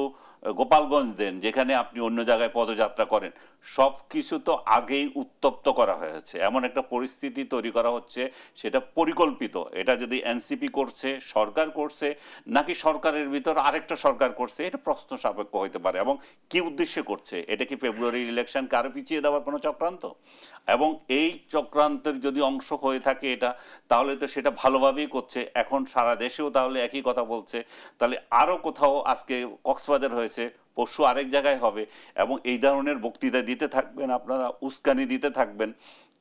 Speaker 2: গোপালগঞ্জ দেন, যেখানে আপনি অন্য জায়গায় পদযাত্রা করেন। সব কিছু তো আগেই উত্তপ্ত করা হয়েছে, এমন একটা পরিস্থিতি তৈরি করা হচ্ছে, সেটা পরিকল্পিত। এটা যদি এনসিপি করছে, সরকার করছে, নাকি সরকারের ভিতর আরেকটা সরকার করছে, এটা প্রশ্ন সাপেক্ষ হইতে পারে। এবং কি উদ্দেশ্যে করছে? এটা কি ফেব্রুয়ারির ইলেকশনকে আরো পিছিয়ে দেওয়ার কোনো চক্রান্ত? এবং এই চক্রান্তের যদি অংশ হয়ে থাকে এটা, তাহলে তো সেটা ভালোভাবেই করছে। এখন সারা দেশেও তাহলে একই কথা বলছে। তাহলে আরও কোথাও আজকে কক্সবাজার হয়েছে, পরশু আরেক জায়গায় হবে, এবং এই ধরনের বক্তৃতা দিতে থাকবেন আপনারা, উস্কানি দিতে থাকবেন।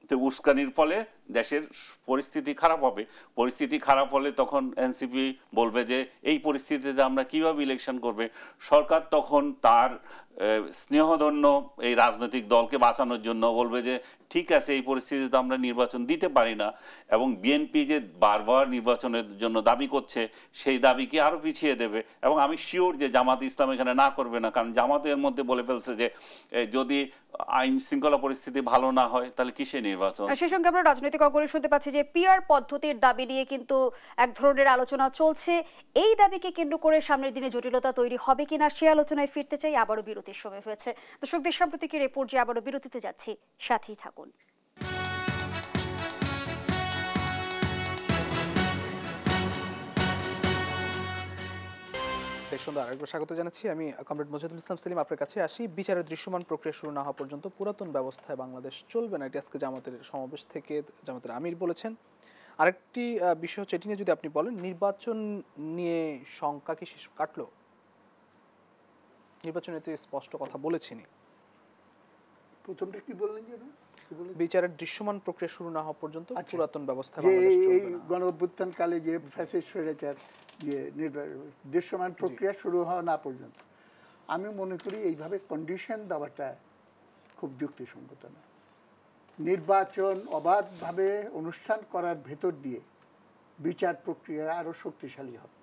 Speaker 2: তো উস্কানির ফলে দেশের পরিস্থিতি খারাপ হবে। পরিস্থিতি খারাপ হলে তখন এনসিপি বলবে যে এই পরিস্থিতিতে আমরা কিভাবে ইলেকশন করবে। সরকার তখন তার স্নেহধন্য এই রাজনৈতিক দলকে বাঁচানোর জন্য বলবে যে ঠিক আছে, এই পরিস্থিতিতে আমরা নির্বাচন দিতে পারি না। এবং বিএনপি যে বারবার নির্বাচনের জন্য দাবি করছে, সেই দাবিকে আরও পিছিয়ে দেবে। এবং আমি শিওর যে জামাত ইসলাম এখানে না করবে না, কারণ জামাতের মধ্যে বলে ফেলছে যে যদি আইন শৃঙ্খলা পরিস্থিতি ভালো না হয় তাহলে কিসে নির্বাচন।
Speaker 1: সেই সঙ্গে আমরা রাজনৈতিক অঙ্গনে শুনতে পাচ্ছি যে পিআর পদ্ধতির দাবি নিয়ে কিন্তু এক ধরনের আলোচনা চলছে। এই দাবিকে কেন্দ্র করে সামনের দিনে জটিলতা তৈরি হবে কিনা, সে আলোচনায় ফিরতে চাই। আবারও বিরতির সময় হয়েছে। দর্শকদের সাম্প্রতিকের এই পর্যায়ে আবারও বিরতিতে যাচ্ছি, সাথেই থাকুন।
Speaker 4: সুন্দর আরেকবার স্বাগত জানাচ্ছি। আমি কমরেড মজিদুল ইসলাম সেলিম। আপনার কাছে আসি। বিচারের দৃশ্যমান প্রক্রিয়া শুরু না হওয়া পর্যন্ত পুরাতন ব্যবস্থায় বাংলাদেশ চলবে না, এটি আজকে জামাতের সমাবেশ থেকে জামাতের আমির বলেছেন। আরেকটি বিষয় হচ্ছে, এটি নিয়ে যদি আপনি বলেন, নির্বাচন নিয়ে শঙ্কা কি শেষ কাটলো? নির্বাচনে তো স্পষ্ট কথা বলেছিনি।
Speaker 5: প্রথমটা কি বললেন যে
Speaker 4: বিচারের দৃশ্যমান প্রক্রিয়া শুরু না হওয়া পর্যন্ত পুরাতন ব্যবস্থা
Speaker 5: এই গণ অভ্যুত্থান কালে যে ফ্যাসিস্ট স্বৈরাচার দৃশ্যমান প্রক্রিয়া শুরু হওয়া না পর্যন্ত, আমি মনে করি এইভাবে কন্ডিশন দেওয়াটা খুব যুক্তিসঙ্গত না। নির্বাচন অবাধভাবে অনুষ্ঠান করার ভেতর দিয়ে বিচার প্রক্রিয়া আরও শক্তিশালী হবে।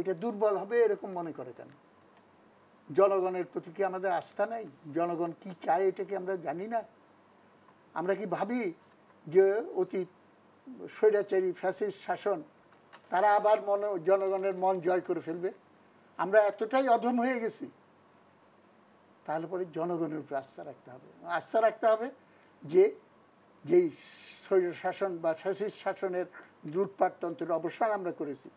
Speaker 5: এটা দুর্বল হবে এরকম মনে করে কেন? জনগণের প্রতি কি আমাদের আস্থা নাই? জনগণ কি চায় এটা কি আমরা জানি না? আমরা কি ভাবি যে অতীত স্বৈরাচারী ফ্যাসিস্ট শাসন তারা আবার জনগণের মন জয় করে ফেলবে। আমরা এতটাই অধম হয়ে গেছি, তাহলে পরে জনগণের উপর আস্থা রাখতে হবে। আস্থা রাখতে হবে যে যেই স্বৈর শাসন বা ফ্যাসিস্ট শাসনের লুটপাটতন্ত্রের অবসান আমরা করেছি,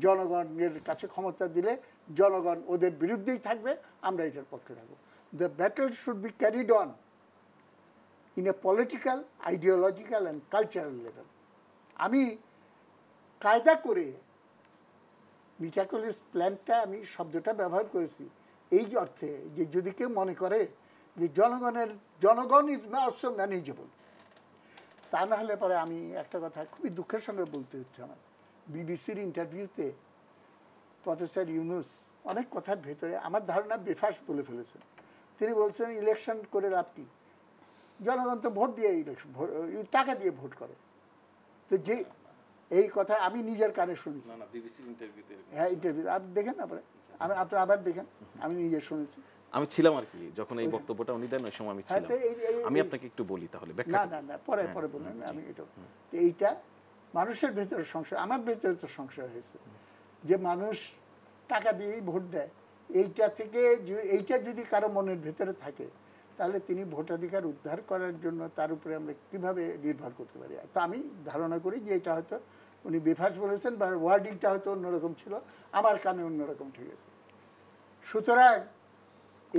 Speaker 5: জনগণের কাছে ক্ষমতা দিলে জনগণ ওদের বিরুদ্ধেই থাকবে, আমরা এটার পক্ষে থাকবো। The battle should be carried on in a political, ideological and cultural level. আমি কায়দা করে মিটাকলিস প্ল্যানটা, আমি শব্দটা ব্যবহার করেছি এই অর্থে যে যদি কেউ মনে করে যে জনগণ ইজ অলসো ম্যানেজেবল, তা না হলে পরে আমি একটা কথা খুবই দুঃখের সঙ্গে বলতে হচ্ছে আমার, বিবিসির ইন্টারভিউতে প্রফেসর ইউনুস অনেক কথার ভেতরে আমার ধারণা বেফাস বলে ফেলেছেন। তিনি বলছেন ইলেকশন করে লাভ কি, জনগণ তো ভোট দিয়ে টাকা দিয়ে ভোট করে। তো যে এই কথা আমি নিজের কানে শুনেছি, হ্যাঁ ইন্টারভিউ আপনি দেখেন না পরে, আপনি আবার দেখেন, আমি নিজে শুনেছি।
Speaker 6: আমি ছিলাম আর কি যখন এই বক্তব্যটা উনি দেন, ওই সময় আমি ছিলাম। আমি আপনাকে একটু বলি তাহলে।
Speaker 5: না না না, পরে পরে বললেন, আমি এটা এইটা মানুষের ভেতরে সংশয়, আমার ভেতরে তো সংশয় হয়েছে যে মানুষ টাকা দিয়েই ভোট দেয়। এইটা থেকে এইটা যদি কারো মনের ভেতরে থাকে, তাহলে তিনি ভোটাধিকার উদ্ধার করার জন্য তার উপরে আমরা কীভাবে নির্ভর করতে পারি। তো আমি ধারণা করি যে এটা হয়তো উনি বেফাস বলেছেন বা ওয়ার্ডিংটা হয়তো অন্যরকম ছিল, আমার কানে অন্যরকম ঠিক আছে। সুতরাং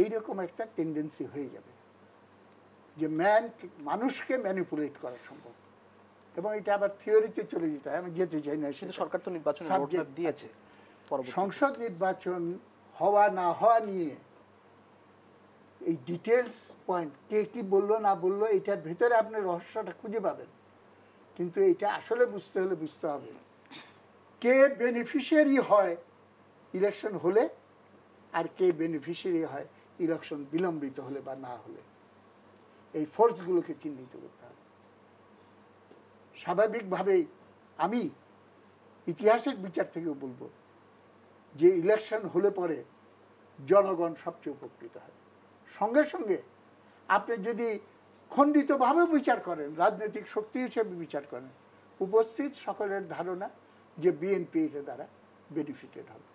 Speaker 5: এইরকম একটা টেন্ডেন্সি হয়ে যাবে যে মানুষকে ম্যানিপুলেট করা সম্ভব, এবং এটা আবার থিওরিতে চলে যেতে হয়। আমি যেতে চাই না,
Speaker 4: সেটা সরকার তো নির্বাচন দিয়েছে।
Speaker 5: সংসদ নির্বাচন হওয়া না হওয়া নিয়ে এই ডিটেলস পয়েন্ট, কে কি বললো না বললো, এটার ভেতরে আপনি রহস্যটা খুঁজে পাবেন। কিন্তু এটা আসলে বুঝতে হলে বুঝতে হবে কে বেনিফিশিয়ারি হয় ইলেকশন হলে, আর কে বেনিফিশিয়ারি হয় ইলেকশন বিলম্বিত হলে বা না হলে। এই ফোর্সগুলোকে চিহ্নিত করতে হবে। স্বাভাবিকভাবেই আমি ইতিহাসের বিচার থেকেও বলবো যে ইলেকশন হলে পরে জনগণ সবচেয়ে উপকৃত হয়। সঙ্গে সঙ্গে আপনি যদি খণ্ডিতভাবে বিচার করেন, রাজনৈতিক শক্তি হিসেবে বিচার করেন, উপস্থিত সকলের ধারণা যে বিএনপি এর দ্বারা বেনিফিটেড হবে।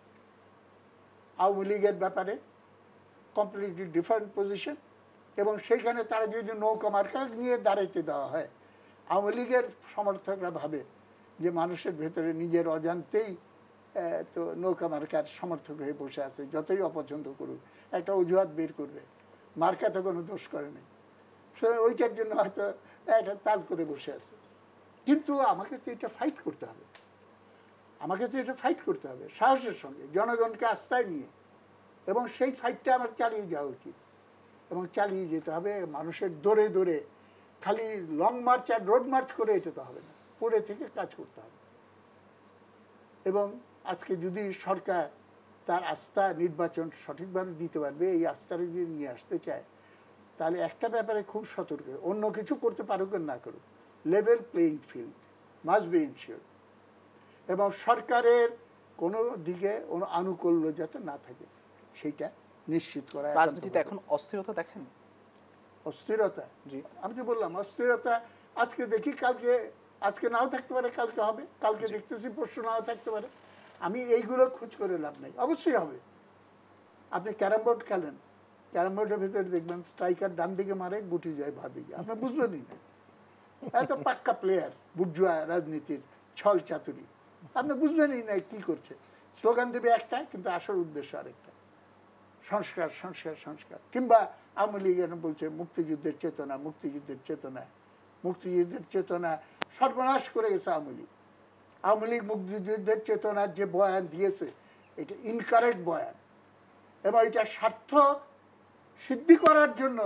Speaker 5: আওয়ামী লীগের ব্যাপারে কমপ্লিটলি ডিফারেন্ট পজিশন, এবং সেইখানে তারা যদি নৌকা মার্কা নিয়ে দাঁড়াইতে দেওয়া হয়, আওয়ামী লীগের সমর্থকরা ভাবে যে মানুষের ভেতরে নিজের অজান্তেই তো নৌকা মার্কার সমর্থক হয়ে বসে আছে, যতই অপছন্দ করুক একটা অজুহাত বের করবে, মার্কা তো কোনো দোষ করে নেই, ওইটার জন্য হয়তো একটা তাল করে বসে আছে। কিন্তু আমাকে তো এটা ফাইট করতে হবে, সাহসের সঙ্গে জনগণকে আস্থায় নিয়ে, এবং সেই ফাইটটা আমার চালিয়ে যাওয়া উচিত, এবং চালিয়ে যেতে হবে। মানুষের দৌড়ে দৌড়ে খালি লং মার্চ আর রোড মার্চ করে এটা তো হবে না, পড়ে থেকে কাজ করতে হবে। এবং আজকে যদি সরকার তার আস্থা নির্বাচন সঠিকভাবে দিতে পারবে, এই আস্থাটা যদি নিয়ে আসতে চায়, তাহলে একটা ব্যাপারে খুব সতর্ক, অন্য কিছু করতে পারুক আর না করুক, level playing field must be ensure, এবং সরকারের কোনো দিকে আনুকূল্য যাতে না থাকে সেইটা নিশ্চিত করা।
Speaker 4: রাজনীতিতে এখন অস্থিরতা দেখেন?
Speaker 5: অস্থিরতা, জি আমি তো বললাম অস্থিরতা আজকে দেখি, কালকে আজকে নাও থাকতে পারে, কালকে হবে, কালকে দেখতেছি পরশু নাও থাকতে পারে। আমি এইগুলো খোঁজ করে লাভ নেই, অবশ্যই হবে। আপনি ক্যারাম বোর্ড খেলেন, ক্যারাম বোর্ডের ভেতরে দেখবেন স্ট্রাইকার ডান দিকে মারে, গুটি যায় বাঁ দিকে, আপনি বুঝবেনই না। এত পাক্কা প্লেয়ার, বুর্জুয়া রাজনীতির ছল চাতুরি, আপনি বুঝবেনই না কি করছে। স্লোগান দেবে একটা, কিন্তু আসল উদ্দেশ্য আরেকটা, সংস্কার সংস্কার সংস্কার। কিংবা আওয়ামী লীগ বলছে মুক্তিযুদ্ধের চেতনা, মুক্তিযুদ্ধের চেতনা, মুক্তিযুদ্ধের চেতনা সর্বনাশ করে গেছে আওয়ামী লীগ। আওয়ামী লীগ মুক্তিযুদ্ধের চেতনার যে বয়ান দিয়েছে, এটা ইনকারেক্ট বয়ান, এবং এটা স্বার্থ সিদ্ধি করার জন্য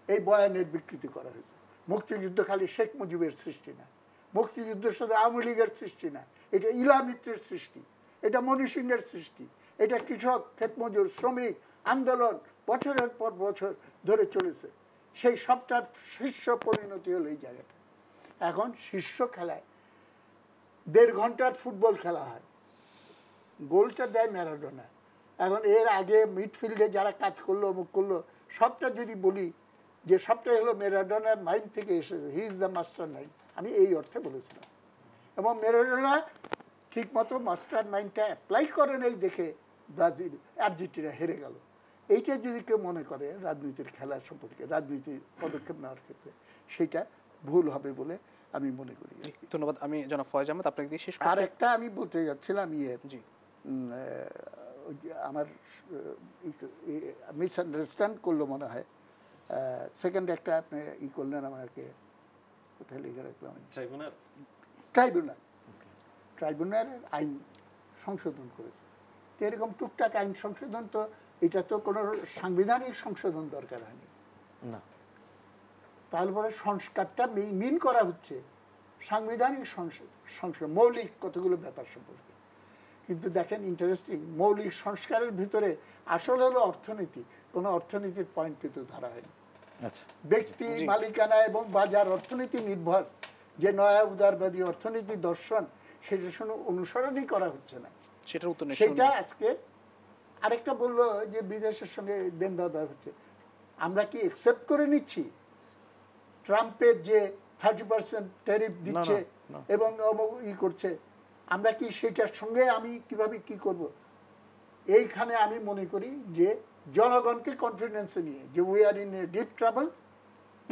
Speaker 5: এই বয়ানের বিকৃতি করা হয়েছে। মুক্তিযুদ্ধ খালি শেখ মুজিবের সৃষ্টি না, মুক্তিযুদ্ধ শুধু আওয়ামী লীগের সৃষ্টি না, এটা ইলা মিত্রের সৃষ্টি, এটা মনি সিংয়ের সৃষ্টি, এটা কৃষক, ক্ষেতমজুর, শ্রমিক আন্দোলন বছরের পর বছর ধরে চলেছে। সেই সবটার শীর্ষ পরিণতি হলো এই জায়গাটা। এখন শীর্ষ খেলায় 1.5 ঘন্টার ফুটবল খেলা হয়, গোলটা দেয় ম্যারাডোনা। এখন এর আগে মিডফিল্ডে যারা কাজ করলো, অমুক করলো, সবটা যদি বলি যে সবটাই হলো ম্যারাডোনার মাইন্ড থেকে এসেছে, he is the master mind, আমি এই অর্থে বলেছিলাম। এবং ম্যারাডোনা ঠিক মতো মাস্টার মাইন্ডটা অ্যাপ্লাই করে নাই দেখে ব্রাজিল আর্জেন্টিনা হেরে গেল। এইটা যদি কেউ মনে করে রাজনীতির খেলা সম্পর্কে, রাজনীতির পদক্ষেপ নেওয়ার ক্ষেত্রে, সেটা ভুল হবে বলে আমি মনে করি।
Speaker 4: ধন্যবাদ। আমি জনাব ফয়েজ আহমেদ আপনাকে দিয়ে শেষ
Speaker 5: আর একটা আমি বলতে যাচ্ছিলাম
Speaker 4: জি
Speaker 5: আমার মিসআন্ডারস্ট্যান্ড করলো মনে হয়। সেকেন্ড একটা আপনি করলেন আমাকে, কোথায় লিখে রাখলাম, ট্রাইব্যুনাল আইন সংশোধন করেছে। তো এরকম টুকটাক আইন সংশোধন, তো এটা তো কোনো সাংবিধানিক সংশোধন দরকার হয়নি না। তারপরে সংস্কারটা মিন করা হচ্ছে সাংবিধানিক সংশোধন, মৌলিক কতগুলো ব্যাপার সম্পর্কে। কিন্তু দেখেন ইন্টারেস্টিং, মৌলিক সংস্কারের ভিতরে আসল হলো অর্থনীতি, কোনো অর্থনীতির পয়েন্ট কিন্তু ধরা হয়নি। ব্যক্তি মালিকানা এবং বাজার অর্থনীতি নির্ভর যে নয়া উদারবাদী অর্থনীতি দর্শন, সেটা শুনে অনুসরণই করা হচ্ছে না। সেটা আজকে আরেকটা বললো যে বিদেশের সঙ্গে দেন দেওয়া হচ্ছে। আমরা কি একসেপ্ট করে নিচ্ছি ট্রাম্পের যে 30% ট্যারিফ দিচ্ছে এবং করছে? আমরা কি সেটার সঙ্গে আমি কিভাবে কি করব? এইখানে আমি মনে করি যে জনগণকে কনফিডেন্সে নিয়ে যে we are in a deep trouble,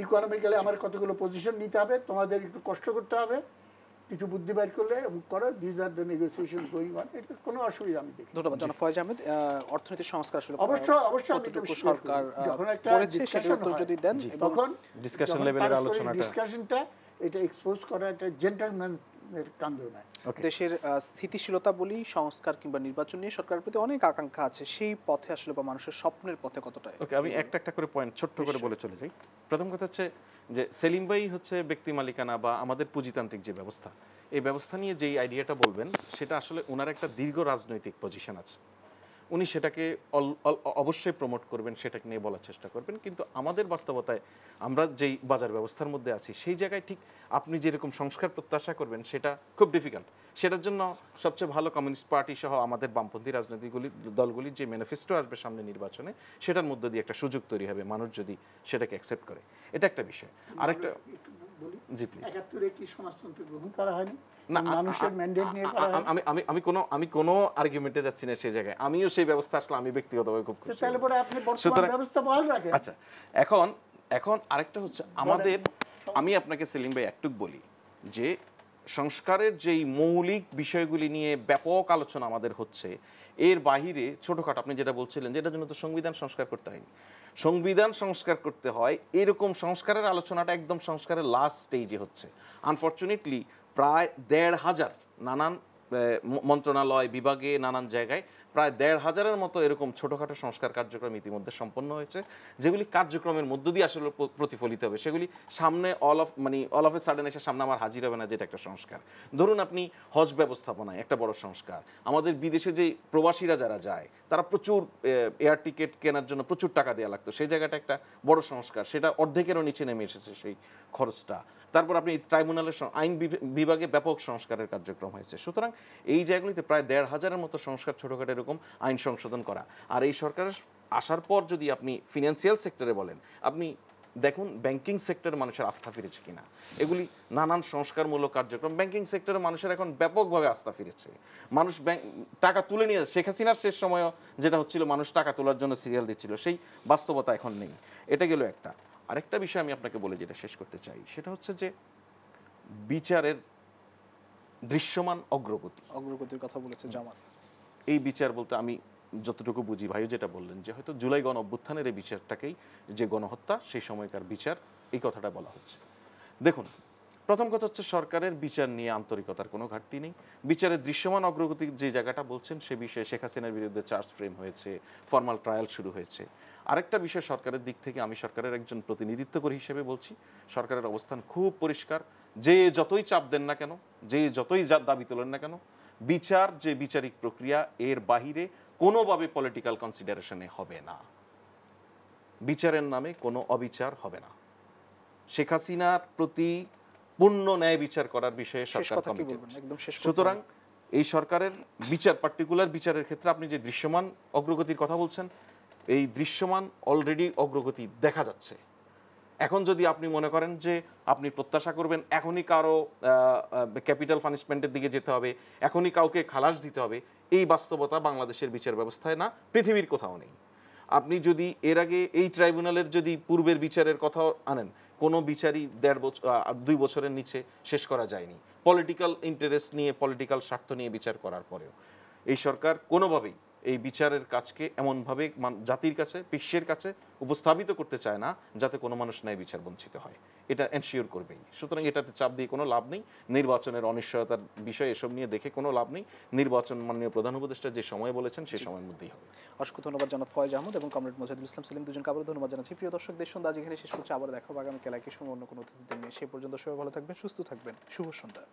Speaker 5: economically আমার কতগুলো পজিশন নিতে হবে, তোমাদের একটু কষ্ট করতে হবে, কিছু বুদ্ধি বের করলে করা, this are the negotiation going on, এটা কোনো অসুবিধা আমি দেখি।
Speaker 4: ধন্যবাদ জনাব ফয়েজ আহমেদ। অর্থনৈতিক সংস্কার আসলে
Speaker 5: অবশ্যই
Speaker 4: সরকার
Speaker 5: যখন একটা
Speaker 4: ডিসকাশন যদি দেন
Speaker 5: তখন
Speaker 6: ডিসকাশন লেভেলের
Speaker 5: ডিসকাশনটা এটা এক্সপোজ করা একটা জেন্টলম্যান এর কাণ্ড নয়।
Speaker 4: দেশের স্থিতিশীলতা বলি, সংস্কার কিংবা নির্বাচন নিয়ে সরকারের প্রতি অনেক আকাঙ্ক্ষা আছে, সেই পথে আসলে বা মানুষের স্বপ্নের পথে কতটা?
Speaker 6: ওকে, আমি একটা করে পয়েন্ট ছোট্ট করে বলে চলে যাই। প্রথম কথা হচ্ছে যে সেলিম ভাই হচ্ছে ব্যক্তি মালিকানা বা আমাদের পুঁজিতান্ত্রিক যে ব্যবস্থা, এই ব্যবস্থা নিয়ে যেই আইডিয়াটা বলবেন সেটা আসলে ওনার একটা দীর্ঘ রাজনৈতিক পজিশন আছে, উনি সেটাকে অবশ্যই প্রমোট করবেন, সেটাকে নিয়ে বলার চেষ্টা করবেন। কিন্তু আমাদের বাস্তবতায় আমরা যেই বাজার ব্যবস্থার মধ্যে আছি সেই জায়গায় ঠিক আপনি যেরকম সংস্কার প্রত্যাশা করবেন সেটা খুব ডিফিকাল্ট। সেটার জন্য সবচেয়ে ভালো কমিউনিস্ট পার্টি সহ আমাদের বামপন্থী রাজনৈতিকগুলি দলগুলির যে ম্যানিফেস্টো আসবে সামনে নির্বাচনে, সেটার মধ্যে দিয়ে একটা সুযোগ তৈরি হবে মানুষ যদি সেটাকে অ্যাকসেপ্ট করে। এটা একটা বিষয়। আরেকটা, জি প্লিজ।
Speaker 5: ৭১ কি সমাজতন্ত্র গ্রহণ করা হয়নি?
Speaker 6: না,
Speaker 5: মানুষের ম্যান্ডেট নিয়ে করা হয়।
Speaker 6: আমি কোনো আর্গুমেন্টে যাচ্ছি না সেই জায়গায়। আমিও সেই ব্যবস্থা আসলে আমি ব্যক্তিগতভাবে খুব খুশি।
Speaker 5: তাহলে পরে আপনি বর্তমান ব্যবস্থা বহাল রাখেন।
Speaker 6: আচ্ছা, এখন আরেকটা হচ্ছে আমাদের, আমি আপনাকে সেলিম ভাই একটু বলি যে সংস্কারের যেই মৌলিক বিষয়গুলি নিয়ে ব্যাপক আলোচনা আমাদের হচ্ছে, এর বাহিরে ছোটখাটো আপনি যেটা বলছিলেন যে এটার জন্য তো সংবিধান সংস্কার করতে হয়নি। সংবিধান সংস্কার করতে হয়, এরকম সংস্কারের আলোচনাটা একদম সংস্কারের লাস্ট স্টেজে হচ্ছে। আনফর্চুনেটলি প্রায় ১৫০০ নানান মন্ত্রণালয় বিভাগে নানান জায়গায় প্রায় ১৫০০-এর মতো এরকম ছোটোখাটো সংস্কার কার্যক্রম ইতিমধ্যে সম্পন্ন হয়েছে, যেগুলি কার্যক্রমের মধ্য দিয়ে আসলে প্রতিফলিত হবে। সেগুলি সামনে অল অফ এ সাডেন এসে সামনে আমার হাজির হবে না, যেটা একটা সংস্কার। ধরুন আপনি হজ ব্যবস্থাপনায় একটা বড় সংস্কার, আমাদের বিদেশে যে প্রবাসীরা যারা যায় তারা প্রচুর এয়ার টিকিট কেনার জন্য প্রচুর টাকা দেওয়া লাগতো, সেই জায়গাটা একটা বড় সংস্কার, সেটা অর্ধেকেরও নিচে নেমে এসেছে সেই খরচটা। তারপর আপনি ট্রাইব্যুনালের আইন বিভাগে ব্যাপক সংস্কারের কার্যক্রম হয়েছে। সুতরাং এই জায়গাগুলিতে প্রায় ১৫০০-এর মতো সংস্কার ছোটোখাটো এরকম আইন সংশোধন করা। আর এই সরকারের আসার পর যদি আপনি ফিনান্সিয়াল সেক্টরে বলেন, আপনি দেখুন ব্যাংকিং সেক্টরে মানুষের আস্থা ফিরেছে কিনা। এগুলি নানান সংস্কারমূলক কার্যক্রম, ব্যাংকিং সেক্টরে মানুষের এখন ব্যাপকভাবে আস্থা ফিরেছে। মানুষ টাকা তুলে নিয়ে, শেখ হাসিনার শেষ সময়ও যেটা হচ্ছিল মানুষ টাকা তোলার জন্য সিরিয়াল দিচ্ছিল, সেই বাস্তবতা এখন নেই। এটা গেল একটা। আরেকটা বিষয় আমি আপনাকে বলে যেটা শেষ করতে চাই, সেটা হচ্ছে যে বিচারের দৃশ্যমান
Speaker 4: অগ্রগতির কথা বলেছে জামাত।
Speaker 6: এই বিচার বলতে আমি যতটুকু বুঝি, ভাইও যেটা বললেন যে হয়তো জুলাই গণ অভ্যুত্থানের এই বিচারটাকেই যে গণহত্যা সেই সময়কার বিচার, এই কথাটা বলা হচ্ছে। দেখুন, প্রথম কথা হচ্ছে সরকারের বিচার নিয়ে আন্তরিকতার কোনো ঘাটতি নেই। বিচারের দৃশ্যমান অগ্রগতির যে জায়গাটা বলছেন সে বিষয়ে শেখ হাসিনার বিরুদ্ধে চার্জ ফ্রেম হয়েছে, ফর্মাল ট্রায়াল শুরু হয়েছে। আরেকটা বিষয় সরকারের দিক থেকে, আমি সরকারের একজন প্রতিনিধিত্বকারী হিসেবে বলছি, সরকারের অবস্থান খুব পরিষ্কার। যে যতই চাপ দেন না কেন, যে যতই দাবি তোলেন না কেন, বিচার যে বিচারিক প্রক্রিয়া, এর বাহিরে কোনোভাবে পলিটিক্যাল কনসিডারেশনে হবে না। বিচারের নামে কোনো অবিচার হবে না। শেখ হাসিনার প্রতি পূর্ণ ন্যায় বিচার করার বিষয়ে সরকার কমিটেড। সুতরাং এই সরকারের বিচার, পার্টিকুলার বিচারের ক্ষেত্রে আপনি যে দৃশ্যমান অগ্রগতির কথা বলছেন, এই দৃশ্যমান অলরেডি অগ্রগতি দেখা যাচ্ছে। এখন যদি আপনি মনে করেন যে আপনি প্রত্যাশা করবেন এখনই কারো ক্যাপিটাল পানিশমেন্টের দিকে যেতে হবে, এখনই কাউকে খালাস দিতে হবে, এই বাস্তবতা বাংলাদেশের বিচার ব্যবস্থায় না, পৃথিবীর কোথাও নেই। আপনি যদি এর আগে এই ট্রাইব্যুনালের যদি পূর্বের বিচারের কথা আনেন, কোনো বিচারই 2 বছরের নিচে শেষ করা যায়নি, পলিটিক্যাল ইন্টারেস্ট নিয়ে, পলিটিক্যাল স্বার্থ নিয়ে বিচার করার পরেও। এই সরকার কোনোভাবেই এই বিচারের কাজকে এমনভাবে জাতির কাছে, বিশ্বের কাছে উপস্থাপিত করতে চায় না যাতে কোনো মানুষ ন্যায় বিচার বঞ্চিত হয়, এটা এনশিওর করবেই। সুতরাং এটাতে চাপ দিয়ে কোনো লাভ নেই, নির্বাচনের অনিশ্চয়তার বিষয় এসব নিয়ে দেখে কোনো লাভ নেই। নির্বাচন মাননীয় প্রধান উপদেষ্টা যে সময় বলেছেন সেই সময়ের মধ্যেই হবে।
Speaker 4: অসংখ্য ধন্যবাদ জনাব ফয়েজ আহমদ এবং কমরেড মোজাহিদুল ইসলাম সেলিম, দুজনকে আবারও ধন্যবাদ জানাচ্ছি। প্রিয় দর্শক, দেশ সন্ধ্যা আজ এখানে শেষ করছে, আবার দেখা হবে আগামীকাল একই সময় অন্য কোনো অতিথিদের নিয়ে। সে পর্যন্ত সবাই ভালো থাকবেন, সুস্থ থাকবেন, শুভ সন্ধ্যা।